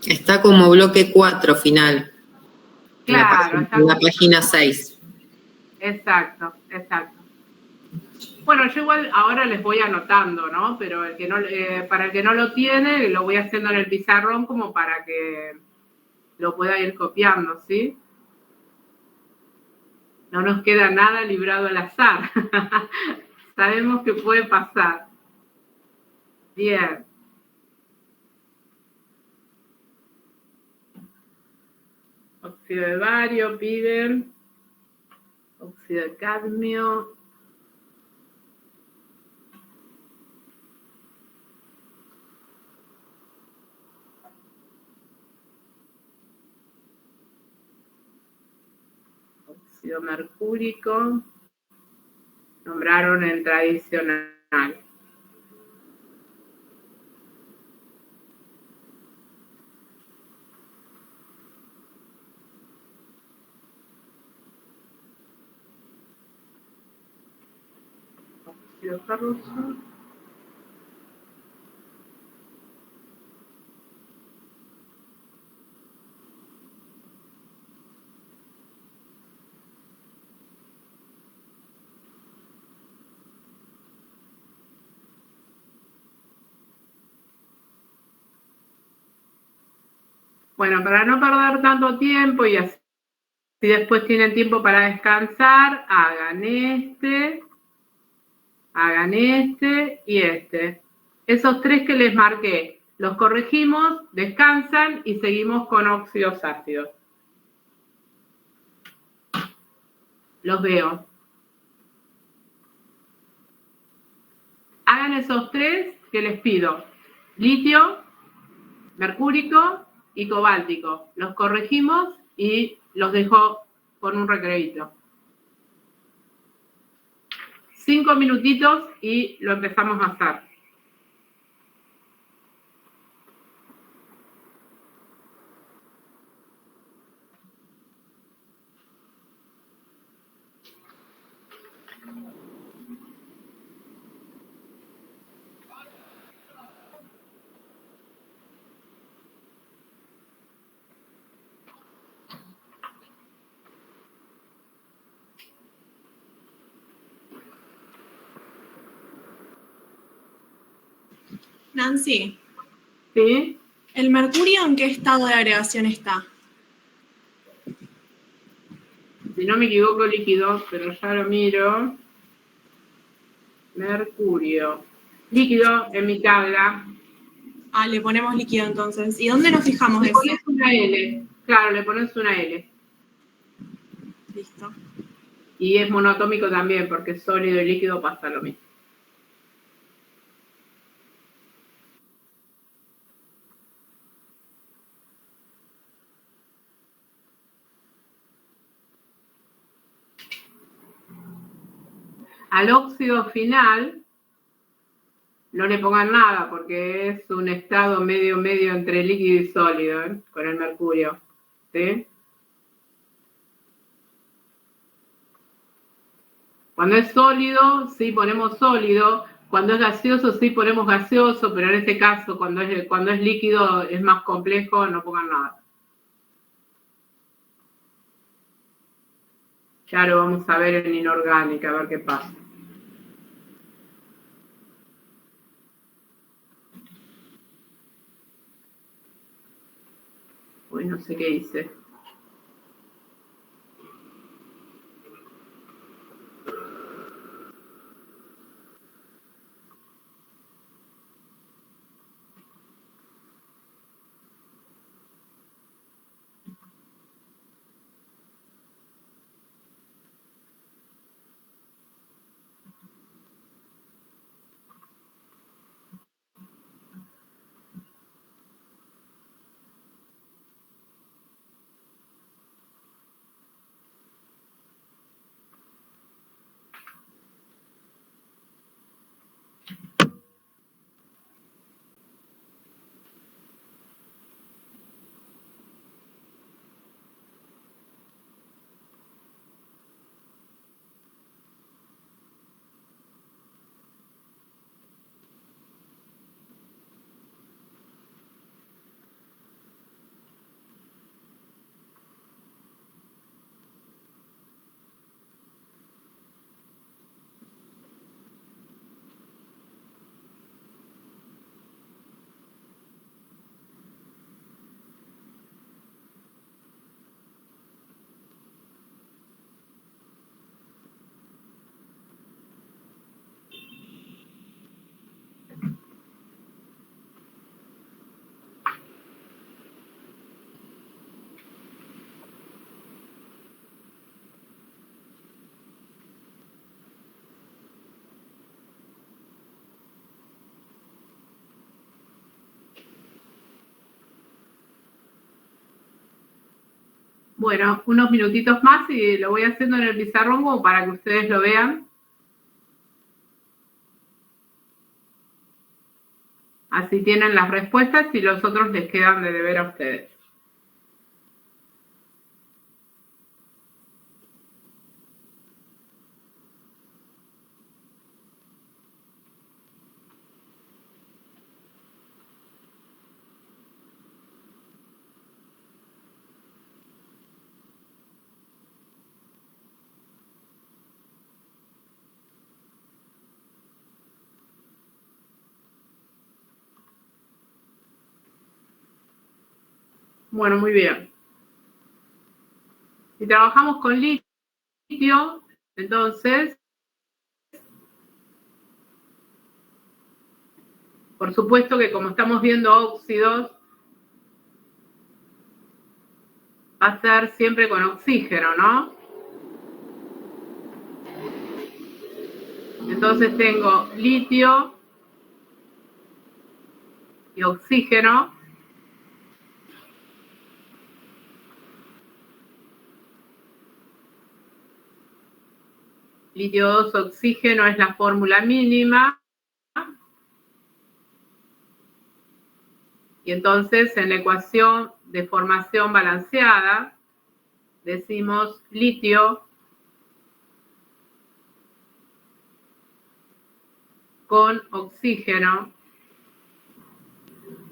Está como bloque 4 final. Claro. En la página 6. Exacto, exacto. Bueno, yo igual ahora les voy anotando, ¿no? Pero para el que no lo tiene, lo voy haciendo en el pizarrón como para que lo pueda ir copiando, ¿sí? No nos queda nada librado al azar. Sabemos que puede pasar. Bien. Óxido de bario, piden. Óxido de cadmio. Óxido mercúrico. Nombraron el tradicional. Óxido ferroso. Bueno, para no perder tanto tiempo y así después tienen tiempo para descansar, hagan este y este. Esos tres que les marqué, los corregimos, descansan y seguimos con óxidos ácidos. Los veo. Hagan esos tres que les pido. Litio, mercúrico y cobáltico. Los corregimos y los dejo con un recreito. 5 minutitos y lo empezamos a hacer. Nancy, ¿Sí? ¿el mercurio en qué estado de agregación está? Si no me equivoco, líquido, pero ya lo miro. Mercurio. Líquido en mi tabla. Ah, le ponemos líquido entonces. ¿Y dónde nos fijamos Le eso? pones una L. Claro, le pones una L. Listo. Y es monoatómico también, porque sólido y líquido pasa lo mismo. Al óxido final no le pongan nada porque es un estado medio entre líquido y sólido, ¿eh? Con el mercurio, ¿sí? Cuando es sólido, sí ponemos sólido. Cuando es gaseoso, sí ponemos gaseoso, pero en este caso, cuando es líquido, es más complejo, no pongan nada. Ya lo vamos a ver en inorgánica, a ver qué pasa. Uy, no sé qué hice. Bueno, unos minutitos más y lo voy haciendo en el pizarrón como para que ustedes lo vean. Así tienen las respuestas y los otros les quedan de deber a ustedes. Bueno, muy bien. Si trabajamos con litio, entonces, por supuesto que como estamos viendo óxidos, va a ser siempre con oxígeno, ¿no? Entonces tengo litio y oxígeno. Litio 2, oxígeno es la fórmula mínima. Y entonces en la ecuación de formación balanceada decimos litio con oxígeno.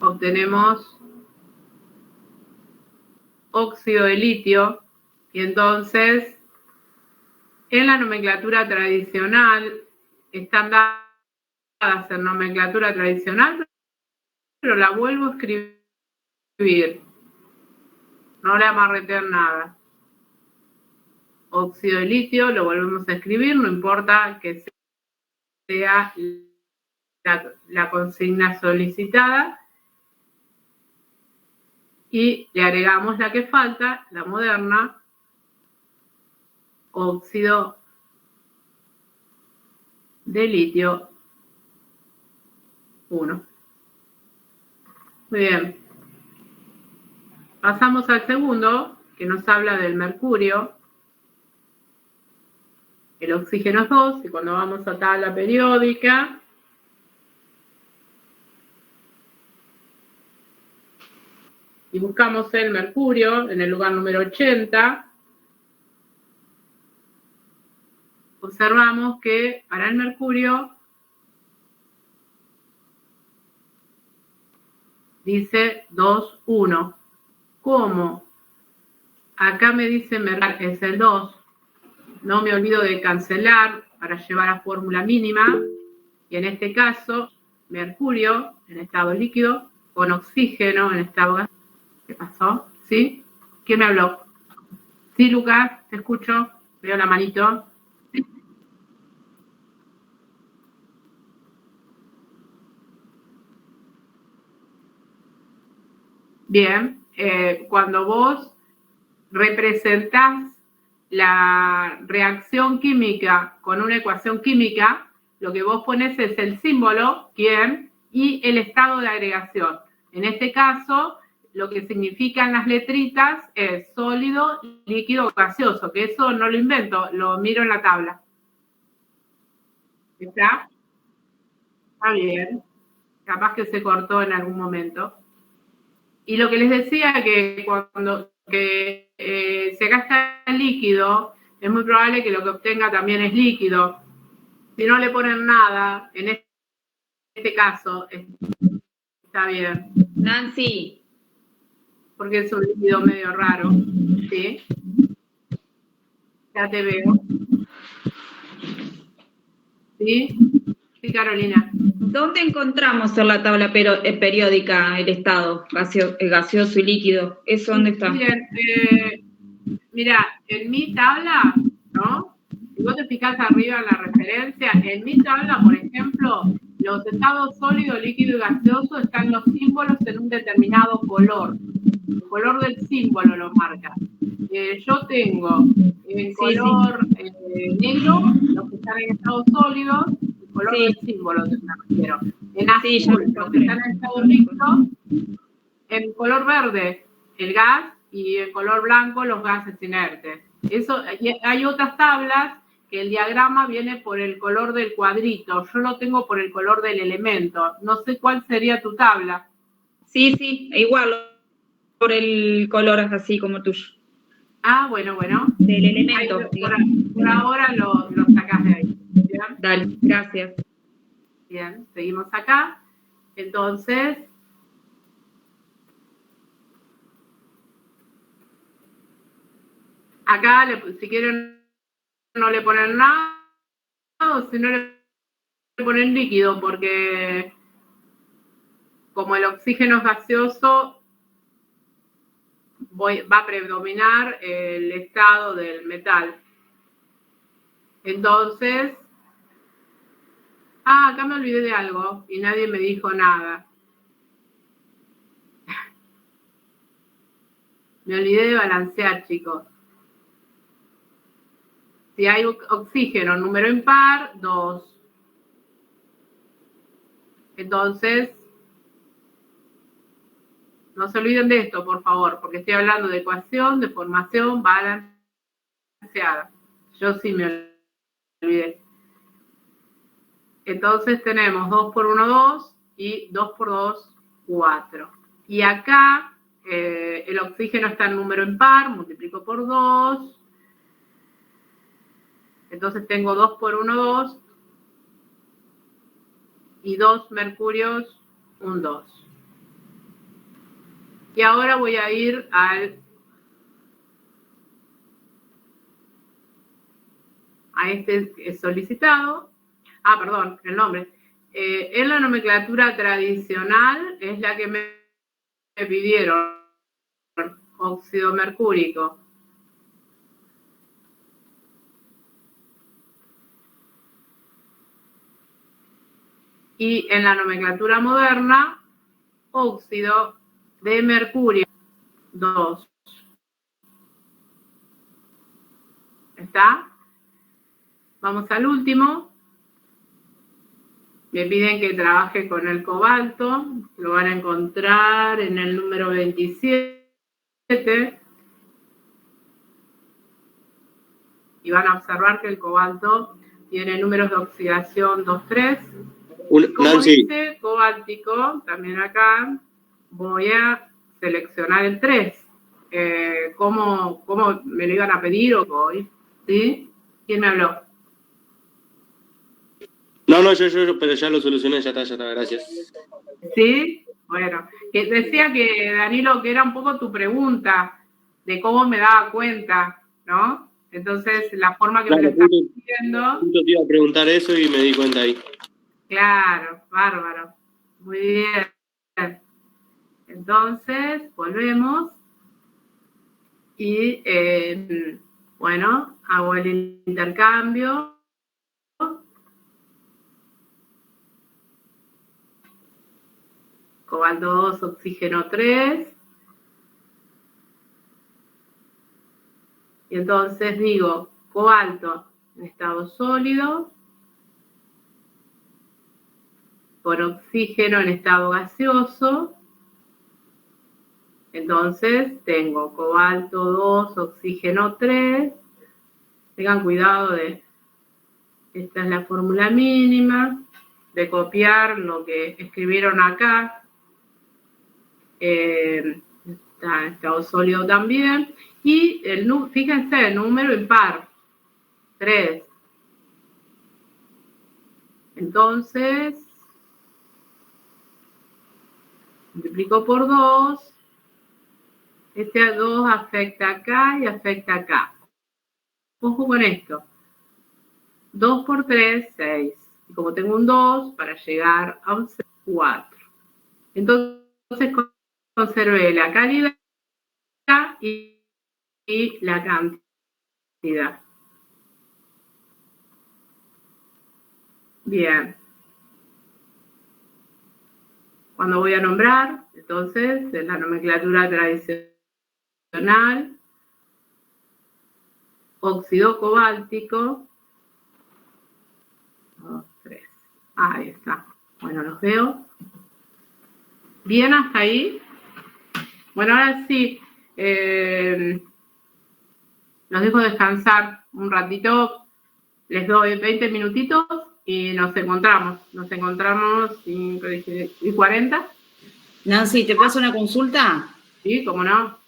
Obtenemos óxido de litio y entonces en la nomenclatura tradicional están dadas en nomenclatura tradicional, pero la vuelvo a escribir. No le amarreté nada. Óxido de litio, lo volvemos a escribir, no importa que sea la consigna solicitada. Y le agregamos la que falta, la moderna, óxido de litio 1. Muy bien. Pasamos al segundo, que nos habla del mercurio. El oxígeno es 2, y cuando vamos a tabla periódica, y buscamos el mercurio en el lugar número 80, observamos que para el mercurio dice 2, 1. ¿Cómo? Acá me dice mercurio es el 2. No me olvido de cancelar para llevar a fórmula mínima. Y en este caso, mercurio en estado líquido con oxígeno en estado gas. ¿Qué pasó? ¿Sí? ¿Quién me habló? Sí, Lucas, te escucho. Veo la manito. Bien, cuando vos representás la reacción química con una ecuación química, lo que vos pones es el símbolo, ¿quién? Y el estado de agregación. En este caso, lo que significan las letritas es sólido, líquido, gaseoso, que eso no lo invento, lo miro en la tabla. ¿Está? Está bien. Capaz que se cortó en algún momento. Y lo que les decía que cuando se gasta el líquido, es muy probable que lo que obtenga también es líquido. Si no le ponen nada, en este caso, está bien. Nancy. Porque es un líquido medio raro, ¿sí? Ya te veo. ¿Sí? Sí, Carolina. ¿Dónde encontramos en la tabla periódica el estado gaseoso y líquido? ¿Eso dónde está? Bien, mira, en mi tabla, ¿no? Si vos te fijás arriba en la referencia, en mi tabla, por ejemplo, los estados sólido, líquido y gaseoso están los símbolos en un determinado color. El color del símbolo lo marca. Yo tengo en color negro los que están en estado sólido, el color del símbolo, me refiero. En azul, los que están en estado líquido, en color verde, el gas, y en color blanco los gases inertes. Eso, hay otras tablas que el diagrama viene por el color del cuadrito. Yo lo tengo por el color del elemento. No sé cuál sería tu tabla. Sí, igual, por el color así como tuyo. Ah, bueno. Del elemento. Por ahora lo sacás de ahí. ¿Bien? Dale, gracias. Bien, seguimos acá. Entonces, acá, si quieren, no le ponen nada, o si no le ponen líquido, porque como el oxígeno es gaseoso, va a predominar el estado del metal. Entonces, acá me olvidé de algo y nadie me dijo nada. Me olvidé de balancear, chicos. Si hay oxígeno número impar, 2. Entonces, no se olviden de esto, por favor, porque estoy hablando de ecuación, de formación balanceada. Yo sí me olvidé. Entonces tenemos 2 por 1, 2 y 2 por 2, 4. Y acá el oxígeno está en número impar, multiplico por 2. Entonces tengo 2 por 1, 2. Y 2 mercurios, un 2. Y ahora voy a ir a este solicitado. Perdón, el nombre. En la nomenclatura tradicional es la que me pidieron, óxido mercúrico. Y en la nomenclatura moderna, óxido de mercurio 2. ¿Está? Vamos al último. Me piden que trabaje con el cobalto. Lo van a encontrar en el número 27. Y van a observar que el cobalto tiene números de oxidación 2, 3. Como Nancy. dice cobáltico, también acá voy a seleccionar el 3. ¿Cómo me lo iban a pedir o hoy? ¿Sí? ¿Quién me habló? No, yo, pero ya lo solucioné, ya está, gracias. ¿Sí? Bueno, que decía que, Danilo, que era un poco tu pregunta de cómo me daba cuenta, ¿no? Entonces, la forma que me lo estás diciendo... Justo te iba a preguntar eso y me di cuenta ahí. Claro, bárbaro. Muy bien. Entonces, volvemos. Y, bueno, hago el intercambio. Cobalto 2, oxígeno 3. Y entonces digo, cobalto en estado sólido por oxígeno en estado gaseoso. Entonces tengo cobalto 2, oxígeno 3. Tengan cuidado esta es la fórmula mínima, de copiar lo que escribieron acá. Está en estado sólido también. Y fíjense, el número impar, 3. Entonces, multiplico por 2. Este 2 afecta acá y afecta acá. Ojo con esto. 2 por 3, 6. Y como tengo un 2, para llegar a un 4. Entonces, conservé la calidad y la cantidad. Bien. Cuando voy a nombrar, entonces, en la nomenclatura tradicional, óxido cobáltico, 2, 3. Ahí está. Bueno, los veo. Bien hasta ahí. Bueno, ahora sí, Los dejo descansar un ratito, les doy 20 minutitos y nos encontramos 5 y 40. Nancy, ¿te paso una consulta? Sí, cómo no.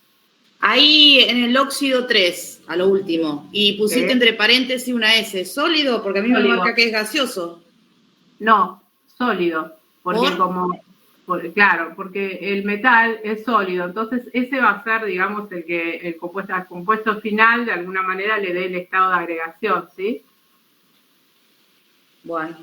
Ahí en el óxido 3, a lo último, y pusiste entre paréntesis una S, ¿sólido? Porque a mí me marca que es gaseoso. No, sólido, porque claro, porque el metal es sólido, entonces ese va a ser, digamos, el que el compuesto final de alguna manera le dé el estado de agregación, ¿sí? Bueno.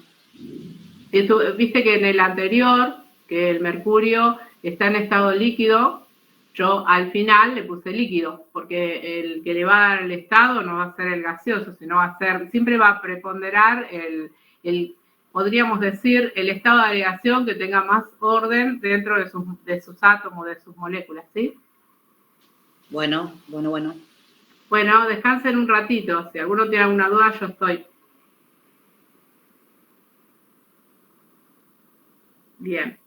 Viste que en el anterior, que el mercurio está en estado líquido, yo al final le puse líquido, porque el que le va a dar el estado no va a ser el gaseoso, sino va a ser, siempre va a preponderar podríamos decir, el estado de agregación que tenga más orden dentro de sus átomos, de sus moléculas, ¿sí? Bueno. Bueno, descansen un ratito. Si alguno tiene alguna duda, yo estoy. Bien.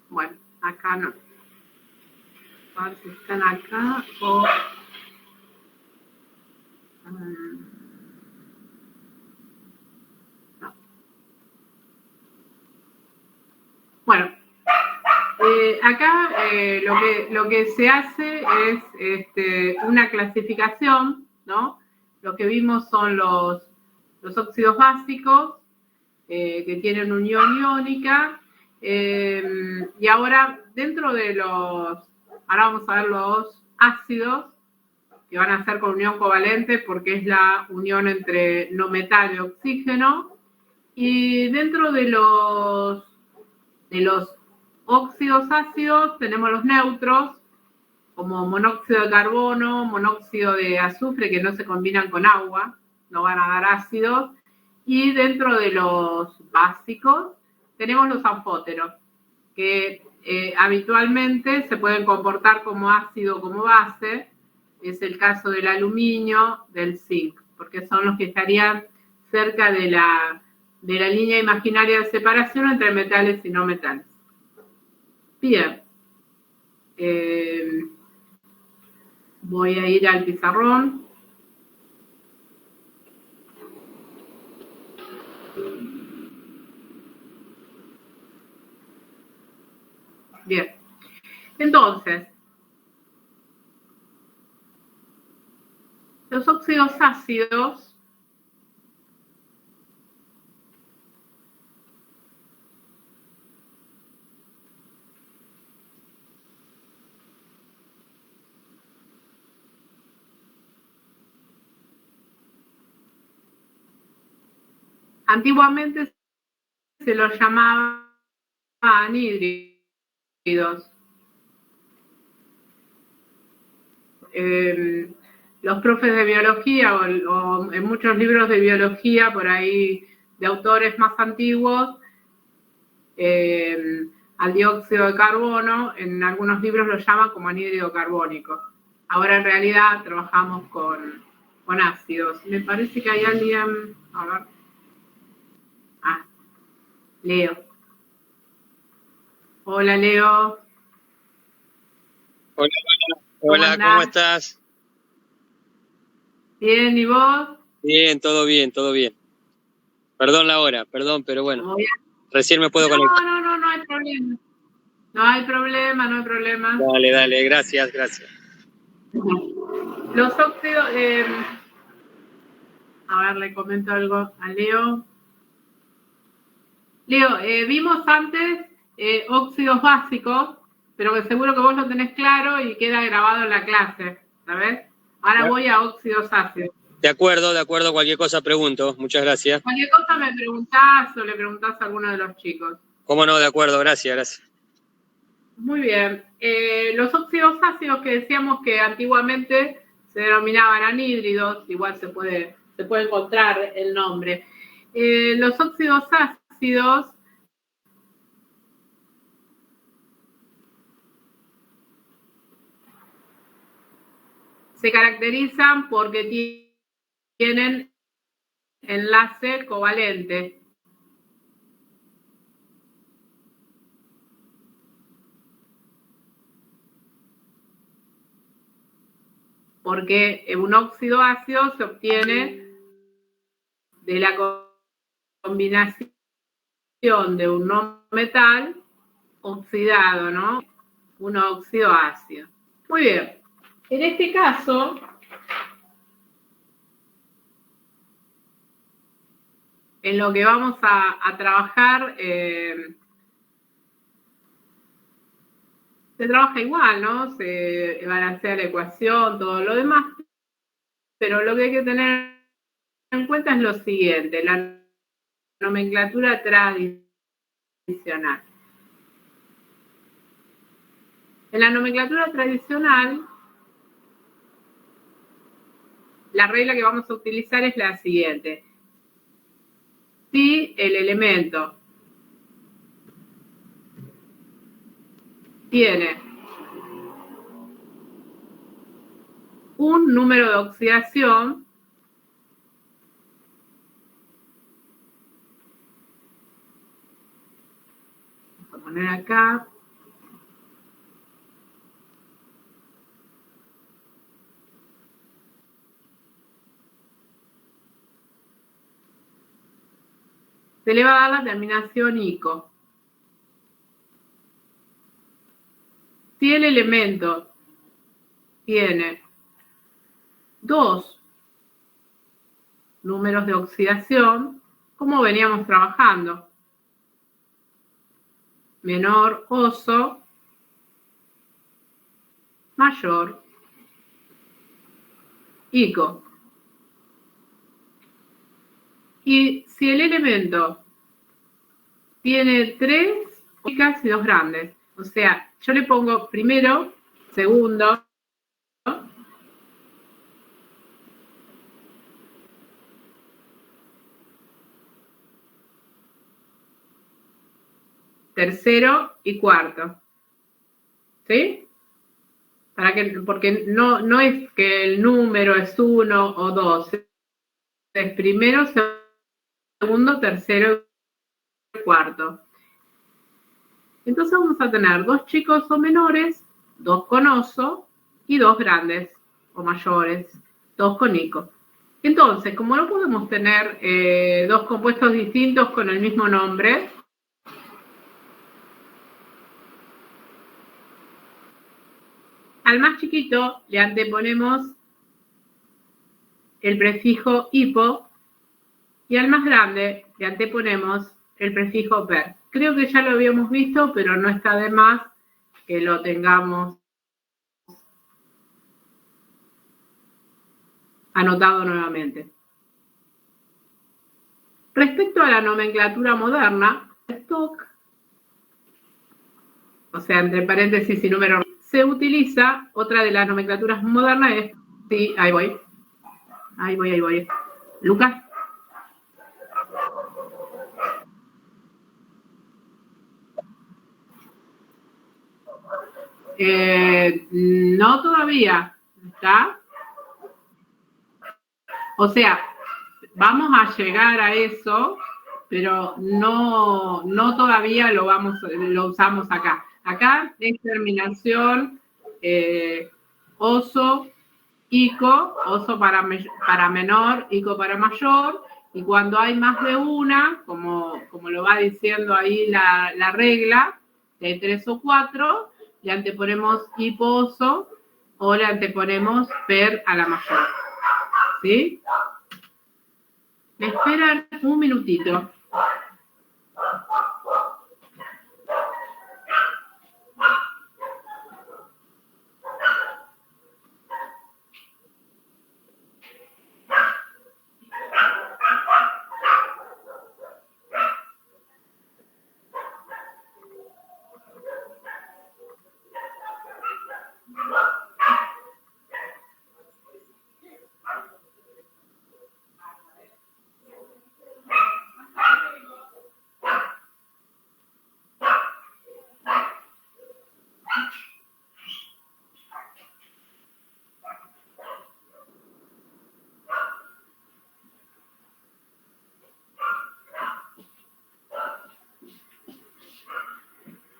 Bueno, acá no. A ver si están acá o... no. Bueno, acá lo que se hace es una clasificación, ¿no? Lo que vimos son los óxidos básicos que tienen unión iónica, y ahora dentro de Ahora vamos a ver los ácidos, que van a ser con unión covalente porque es la unión entre no metal y oxígeno. Y dentro de los óxidos ácidos tenemos los neutros, como monóxido de carbono, monóxido de azufre, que no se combinan con agua, no van a dar ácidos. Y dentro de los básicos tenemos los anfóteros, que habitualmente se pueden comportar como ácido o como base. Es el caso del aluminio, del zinc, porque son los que estarían cerca de la línea imaginaria de separación entre metales y no metales. Bien. Voy a ir al pizarrón. Bien. Entonces, los óxidos ácidos antiguamente se los llamaba anhídridos. Los profes de biología o en muchos libros de biología, por ahí de autores más antiguos, al dióxido de carbono, en algunos libros lo llaman como anhídrido carbónico. Ahora en realidad trabajamos con ácidos. Me parece que hay alguien, a ver. Leo. Hola, Leo. Hola, ¿cómo estás? Bien, ¿y vos? Bien, todo bien, todo bien. Perdón la hora, perdón, pero bueno, recién me puedo conectar. No hay problema. No hay problema. Dale, gracias. Los óxidos, a ver, le comento algo a Leo. Leo, vimos antes óxidos básicos, pero que seguro que vos lo tenés claro y queda grabado en la clase, ¿sabes? Ahora voy a óxidos ácidos. De acuerdo, cualquier cosa pregunto. Muchas gracias. Cualquier cosa me preguntás o le preguntás a alguno de los chicos. ¿Cómo no? De acuerdo, gracias. Muy bien. Los óxidos ácidos que decíamos que antiguamente se denominaban anhídridos, igual se puede encontrar el nombre. Los óxidos ácidos se caracterizan porque tienen enlace covalente. Porque un óxido ácido se obtiene de la combinación de un no metal oxidado, ¿no? Un óxido ácido. Muy bien. En este caso, en lo que vamos a trabajar, se trabaja igual, ¿no? Se balancea la ecuación, todo lo demás, pero lo que hay que tener en cuenta es lo siguiente, la nomenclatura tradicional. En la nomenclatura tradicional, la regla que vamos a utilizar es la siguiente. Si el elemento tiene un número de oxidación, vamos a poner acá, se le va a dar la terminación ico. Si el elemento tiene dos números de oxidación, como veníamos trabajando, menor oso mayor, ICO. Y si el elemento tiene 3 chicas y 2 grandes, o sea, yo le pongo primero, segundo, tercero y cuarto. ¿Sí? Porque no es que el número es 1 o 2, es primero, segundo, tercero y cuarto. Entonces vamos a tener 2 chicos o menores, 2 con oso y 2 grandes o mayores, 2 con ico. Entonces, como no podemos tener 2 compuestos distintos con el mismo nombre, al más chiquito le anteponemos el prefijo hipo y al más grande le anteponemos el prefijo per. Creo que ya lo habíamos visto, pero no está de más que lo tengamos anotado nuevamente. Respecto a la nomenclatura moderna, stock, o sea, entre paréntesis y número, se utiliza, otra de las nomenclaturas modernas es, sí, ahí voy. Lucas. No todavía, ¿está? O sea, vamos a llegar a eso, pero no todavía lo usamos acá. Acá es terminación oso, ico, oso para menor, ico para mayor, y cuando hay más de una, como lo va diciendo ahí la regla, de 3 o 4, le anteponemos hiposo o le anteponemos per a la mayor. ¿Sí? Me esperan un minutito.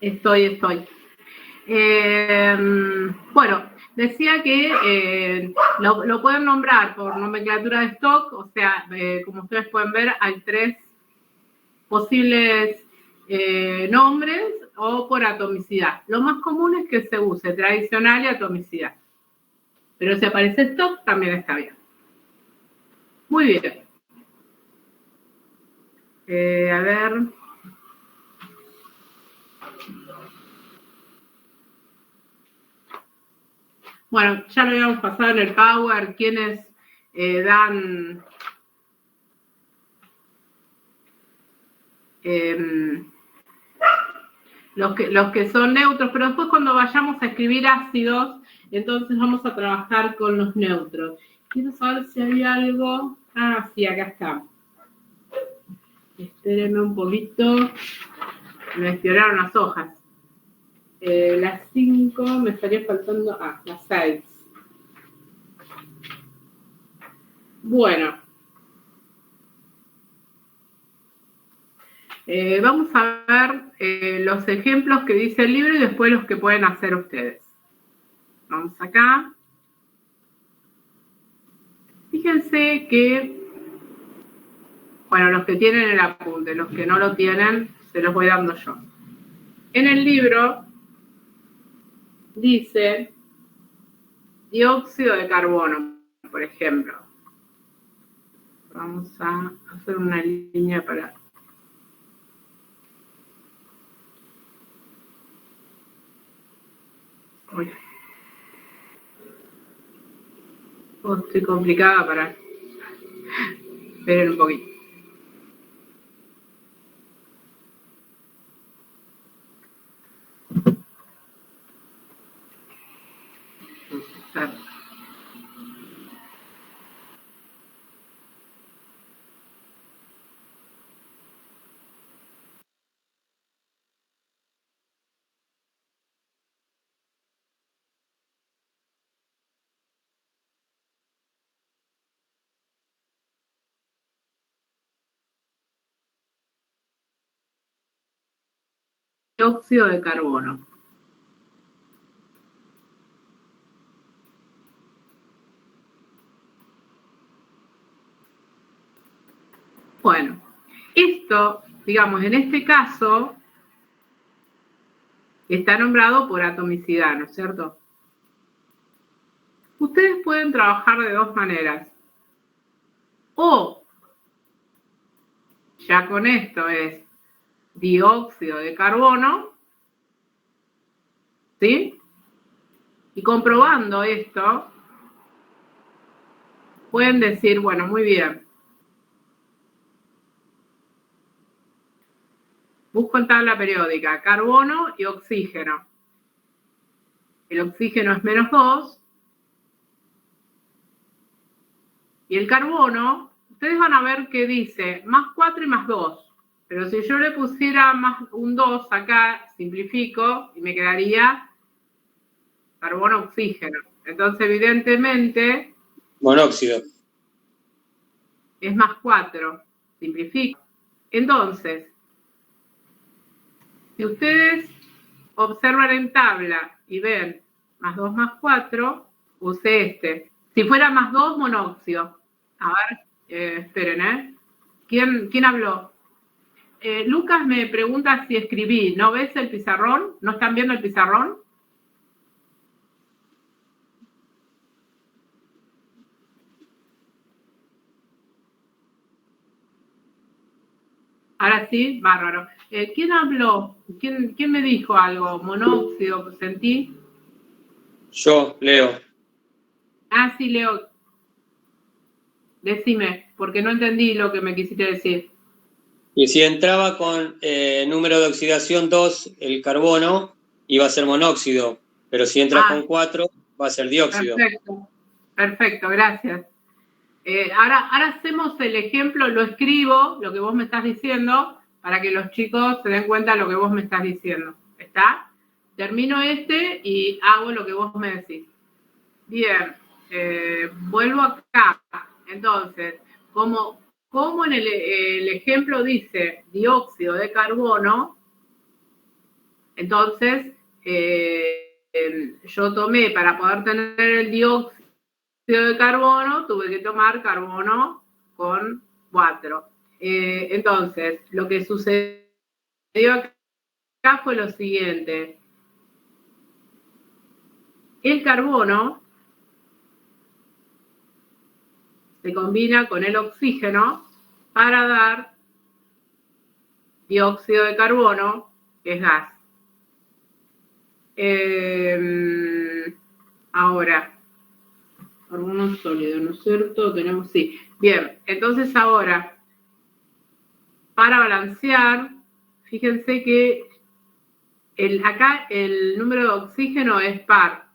Estoy. Bueno, decía que lo pueden nombrar por nomenclatura de stock, o sea, como ustedes pueden ver, hay 3 posibles nombres o por atomicidad. Lo más común es que se use tradicional y atomicidad. Pero si aparece stock, también está bien. Muy bien. A ver. Bueno, ya lo habíamos pasado en el Power, quienes dan los que son neutros, pero después cuando vayamos a escribir ácidos, entonces vamos a trabajar con los neutros. Quiero saber si había algo. Ah, sí, acá está. Espérenme un poquito. Me exploraron las hojas. Las 5, me estaría faltando, las 6. Bueno. Vamos a ver los ejemplos que dice el libro y después los que pueden hacer ustedes. Vamos acá. Fíjense que, bueno, los que tienen el apunte, los que no lo tienen, se los voy dando yo. En el libro dice dióxido de carbono, por ejemplo. Vamos a hacer una línea para... Oh, estoy complicada para... Esperen un poquito. Dióxido de carbono. Bueno, esto, digamos, en este caso, está nombrado por atomicidad, ¿no es cierto? Ustedes pueden trabajar de dos maneras. O, ya con esto es dióxido de carbono, ¿sí? Y comprobando esto, pueden decir, bueno, muy bien. Busco en tabla periódica carbono y oxígeno. El oxígeno es -2. Y el carbono, ustedes van a ver que dice +4 y +2. Pero si yo le pusiera más un 2 acá, simplifico y me quedaría carbono-oxígeno. Entonces, evidentemente... Monóxido. Es +4. Simplifico. Entonces, si ustedes observan en tabla y ven +2 +4, usé este. Si fuera +2, monóxido. A ver, esperen, ¿eh? ¿Quién habló? Lucas me pregunta si escribí. ¿No ves el pizarrón? ¿No están viendo el pizarrón? Ahora sí, bárbaro. ¿Quién habló? ¿Quién me dijo algo? ¿Monóxido? ¿Sentí? Yo, Leo. Ah, sí, Leo. Decime, porque no entendí lo que me quisiste decir. Y si entraba con número de oxidación 2, el carbono, iba a ser monóxido. Pero si entra con 4, va a ser dióxido. Perfecto, gracias. Ahora hacemos el ejemplo, lo escribo, lo que vos me estás diciendo, para que los chicos se den cuenta de lo que vos me estás diciendo. ¿Está? Termino y hago lo que vos me decís. Bien, vuelvo acá. Entonces, como en el ejemplo dice dióxido de carbono, entonces yo tomé, para poder tener el dióxido de carbono, tuve que tomar carbono con 4. Entonces, lo que sucedió acá fue lo siguiente. El carbono se combina con el oxígeno para dar dióxido de carbono, que es gas. Ahora, carbono sólido, ¿no es cierto? Tenemos, sí. Bien, entonces ahora, para balancear, fíjense que acá el número de oxígeno es par.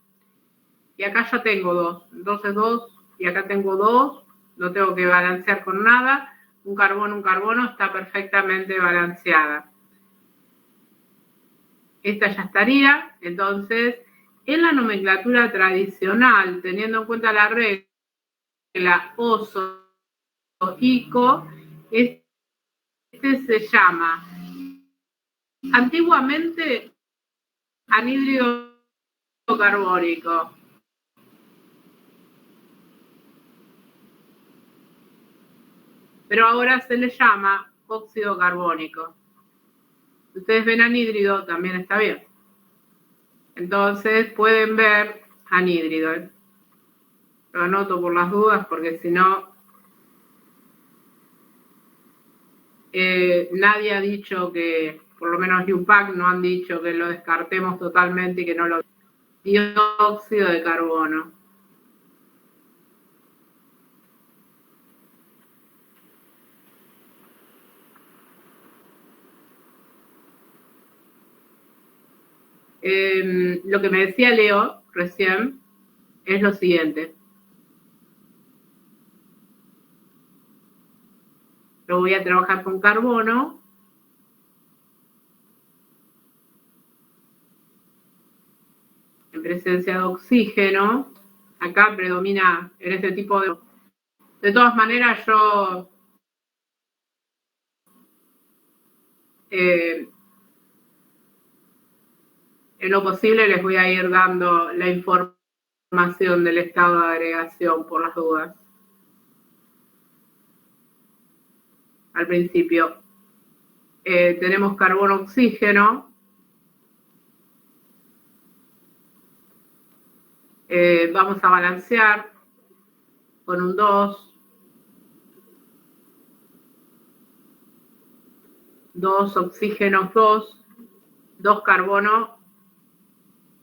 Y acá ya tengo 2. Entonces 2, y acá tengo 2. No tengo que balancear con nada. Un carbono está perfectamente balanceada. Esta ya estaría. Entonces, en la nomenclatura tradicional, teniendo en cuenta la regla oso-ico, este se llama antiguamente anhídrido carbónico. Pero ahora se le llama óxido carbónico. Si ustedes ven anhídrido, también está bien. Entonces pueden ver anhídrido. Lo anoto por las dudas, porque si no, nadie ha dicho que, por lo menos UPAC no han dicho que lo descartemos totalmente y que no lo... Dióxido de carbono. Lo que me decía Leo recién es lo siguiente. Lo voy a trabajar con carbono. En presencia de oxígeno. Acá predomina en este tipo de... De todas maneras, yo... en lo posible les voy a ir dando la información del estado de agregación por las dudas. Al principio. Tenemos carbono-oxígeno. Vamos a balancear con un 2. 2 oxígenos, 2 carbono,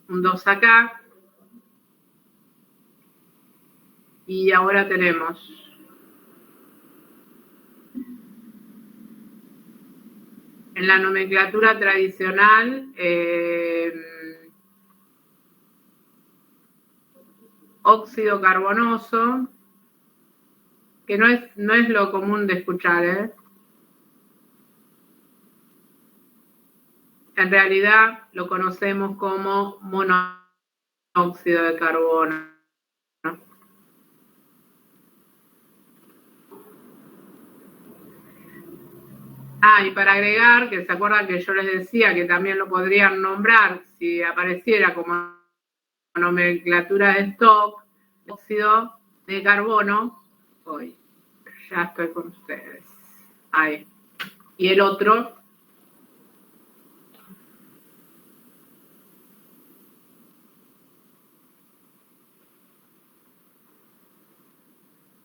un 2 acá. Y ahora tenemos en la nomenclatura tradicional óxido carbonoso, que no es lo común de escuchar, En realidad lo conocemos como monóxido de carbono. Y para agregar, que se acuerdan que yo les decía que también lo podrían nombrar si apareciera como nomenclatura de stock, óxido de carbono. Hoy, ya estoy con ustedes. Ahí. Y el otro,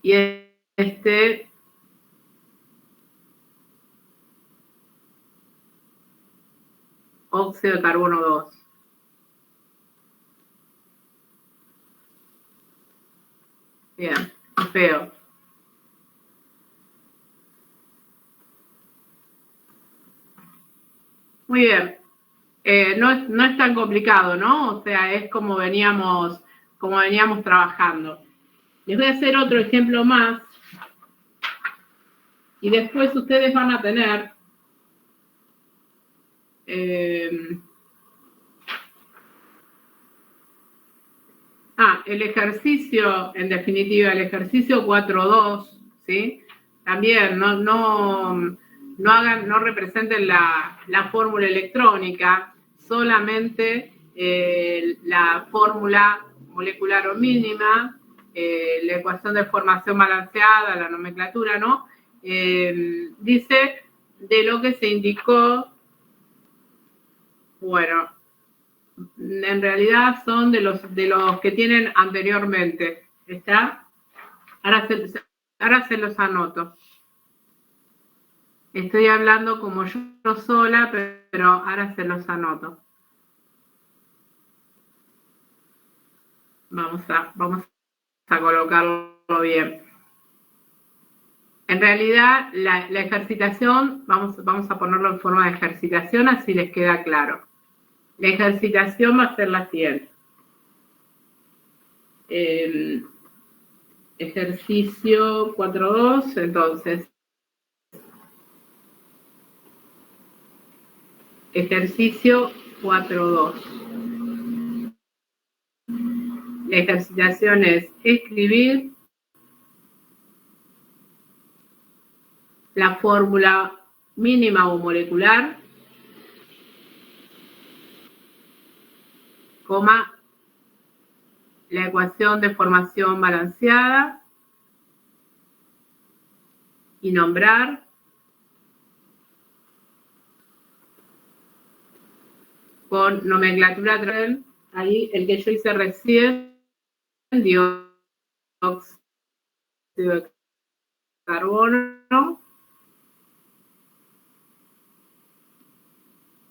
y este óxido de carbono 2. Bien, feo. Muy bien. No es tan complicado, ¿no? O sea, es como veníamos trabajando. Les voy a hacer otro ejemplo más. Y después ustedes van a tener el ejercicio, en definitiva, el ejercicio 4.2, ¿sí? También no representen la fórmula electrónica, solamente la fórmula molecular o mínima, la ecuación de formación balanceada, la nomenclatura, ¿no? Dice de lo que se indicó. Bueno, en realidad son de los que tienen anteriormente. ¿Está? Ahora se los anoto. Estoy hablando como yo sola, pero ahora se los anoto. Vamos a colocarlo bien. En realidad, la ejercitación, vamos a ponerlo en forma de ejercitación, así les queda claro. La ejercitación va a ser la siguiente. Ejercicio 4.2, entonces. Ejercicio 4.2. La ejercitación es escribir la fórmula mínima o molecular, coma, la ecuación de formación balanceada y nombrar con nomenclatura, ahí el que yo hice recién, dióxido de carbono,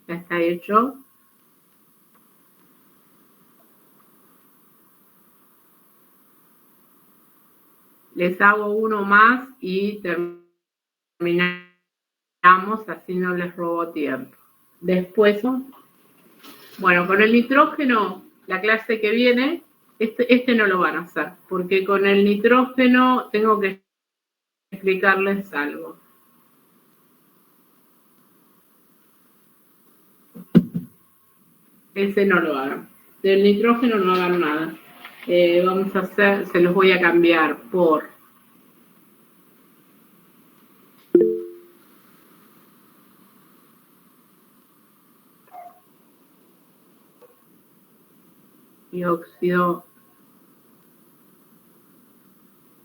ya está hecho. Les hago uno más y terminamos, así no les robo tiempo. Después, Bueno, con el nitrógeno, la clase que viene, este no lo van a hacer, porque con el nitrógeno tengo que explicarles algo. Ese no lo hagan. Del nitrógeno no hagan nada. Vamos a hacer, se los voy a cambiar por dióxido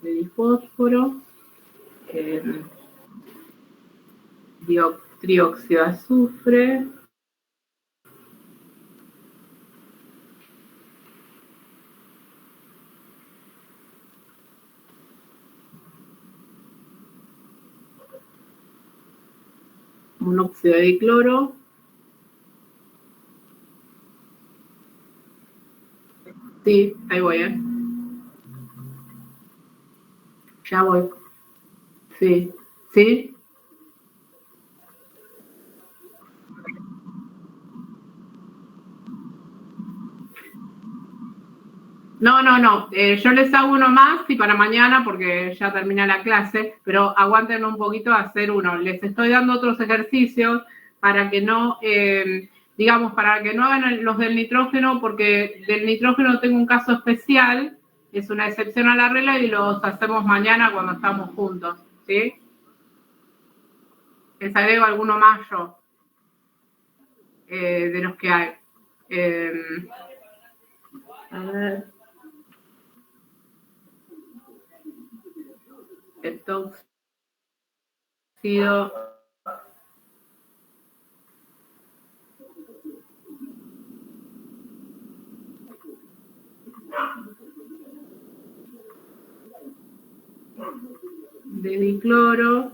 de difósforo, trióxido de azufre, monóxido de dicloro, sí, ahí voy, ya voy, sí, sí. No, yo les hago uno más y para mañana porque ya termina la clase, pero aguanten un poquito a hacer uno. Les estoy dando otros ejercicios para que no, digamos, para que no hagan los del nitrógeno, porque del nitrógeno tengo un caso especial, es una excepción a la regla y los hacemos mañana cuando estamos juntos, ¿sí? Les agrego alguno más yo, de los que hay. A ver. Eptóxido de dicloro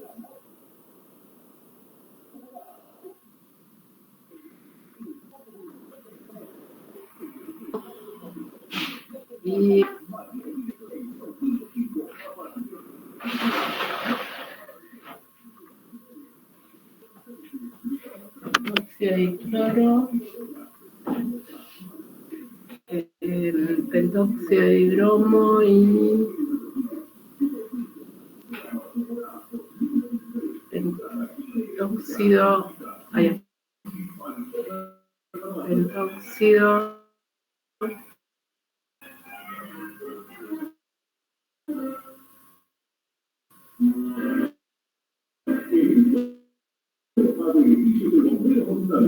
y óxido de cloro, pentóxido de hidromo y pentóxido, pentóxido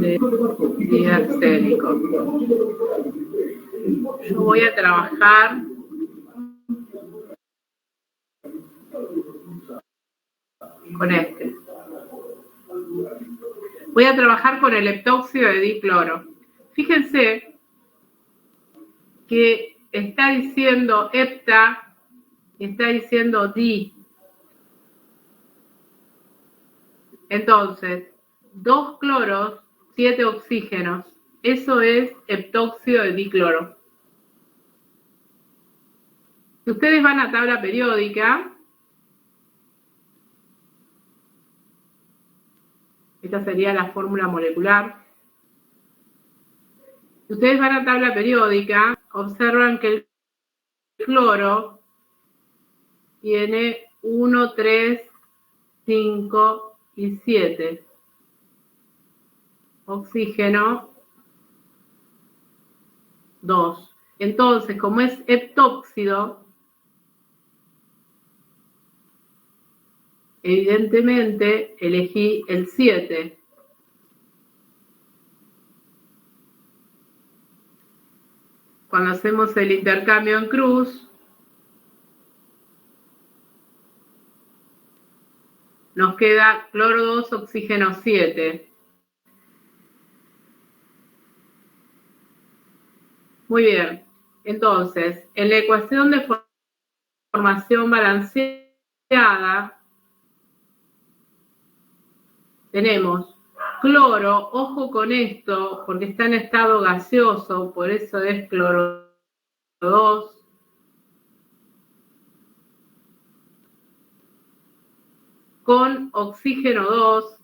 de diarsénico. Yo voy a trabajar con este. Voy a trabajar con el eptóxido de dicloro. Fíjense que está diciendo hepta, está diciendo di. Entonces, 2 cloros, 7 oxígenos. Eso es eptóxido de dicloro. Si ustedes van a tabla periódica, esta sería la fórmula molecular. Si ustedes van a tabla periódica, observan que el cloro tiene 1, 3, 5 y 7. Oxígeno, 2. Entonces, como es heptóxido, evidentemente elegí el 7. Cuando hacemos el intercambio en cruz, nos queda cloro 2, oxígeno 7. Muy bien. Entonces, en la ecuación de formación balanceada, tenemos cloro, ojo con esto, porque está en estado gaseoso, por eso es cloro 2. Con oxígeno 2.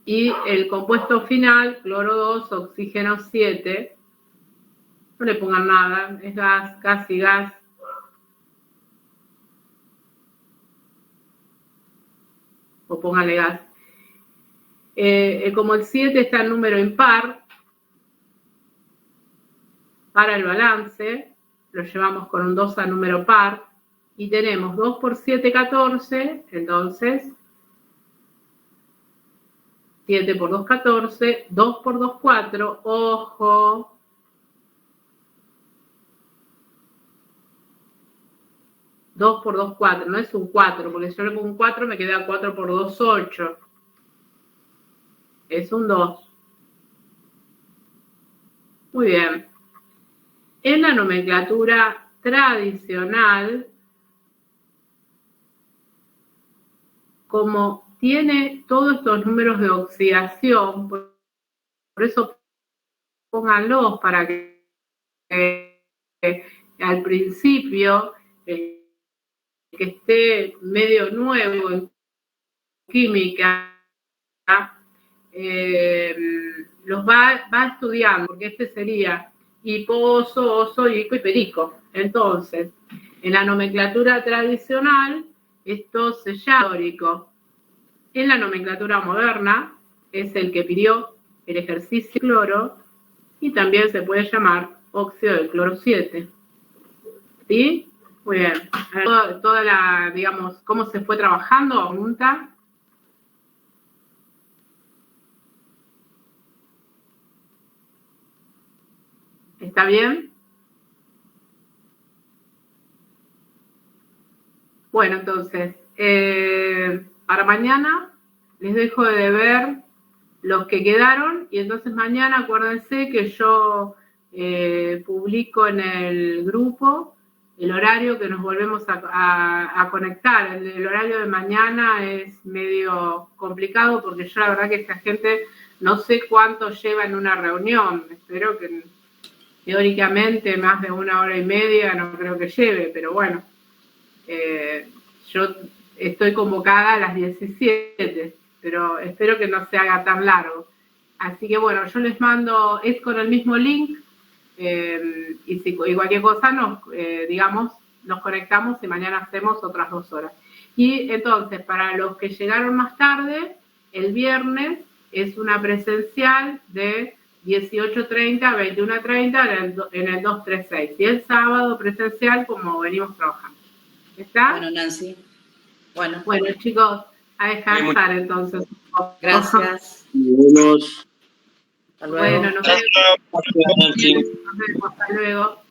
Y el compuesto final, cloro 2, oxígeno 7. No le pongan nada, es gas, casi gas. O póngale gas. Como el 7 está en número impar, para el balance, lo llevamos con un 2 a número par, y tenemos 2 por 7, 14, entonces 7 por 2, 14, 2 por 2, 4, ojo. Dos por 2, 4, no es un 4, porque si yo le pongo un 4 me queda 4 por 2, 8. Es un 2. Muy bien. En la nomenclatura tradicional, como tiene todos estos números de oxidación, por eso pónganlos para que al principio que esté medio nuevo en química, los va estudiando, porque este sería hiposo, oso, ico y perico. Entonces, en la nomenclatura tradicional, esto se llama histórico. En la nomenclatura moderna, es el que pidió el ejercicio de cloro, y también se puede llamar óxido de cloro 7. ¿Sí? Muy bien. Toda la, digamos, cómo se fue trabajando, pregunta. ¿Está bien? Bueno, entonces, para mañana les dejo de deber los que quedaron, y entonces mañana acuérdense que yo publico en el grupo el horario que nos volvemos a conectar. El horario de mañana es medio complicado porque yo la verdad que esta gente no sé cuánto lleva en una reunión. Espero que teóricamente más de 1 hora y media no creo que lleve, pero bueno, yo estoy convocada a las 17, pero espero que no se haga tan largo. Así que bueno, yo les mando, es con el mismo link, y si cualquier cosa nos conectamos y mañana hacemos otras 2 horas. Y entonces, para los que llegaron más tarde, el viernes es una presencial de 18:30 a 21:30 en el 236. Y el sábado presencial como venimos trabajando. ¿Está? Bueno, Nancy. Bueno, chicos, a descansar entonces. Gracias. Buenos. Hasta luego. Bueno, nos vemos. Hasta luego.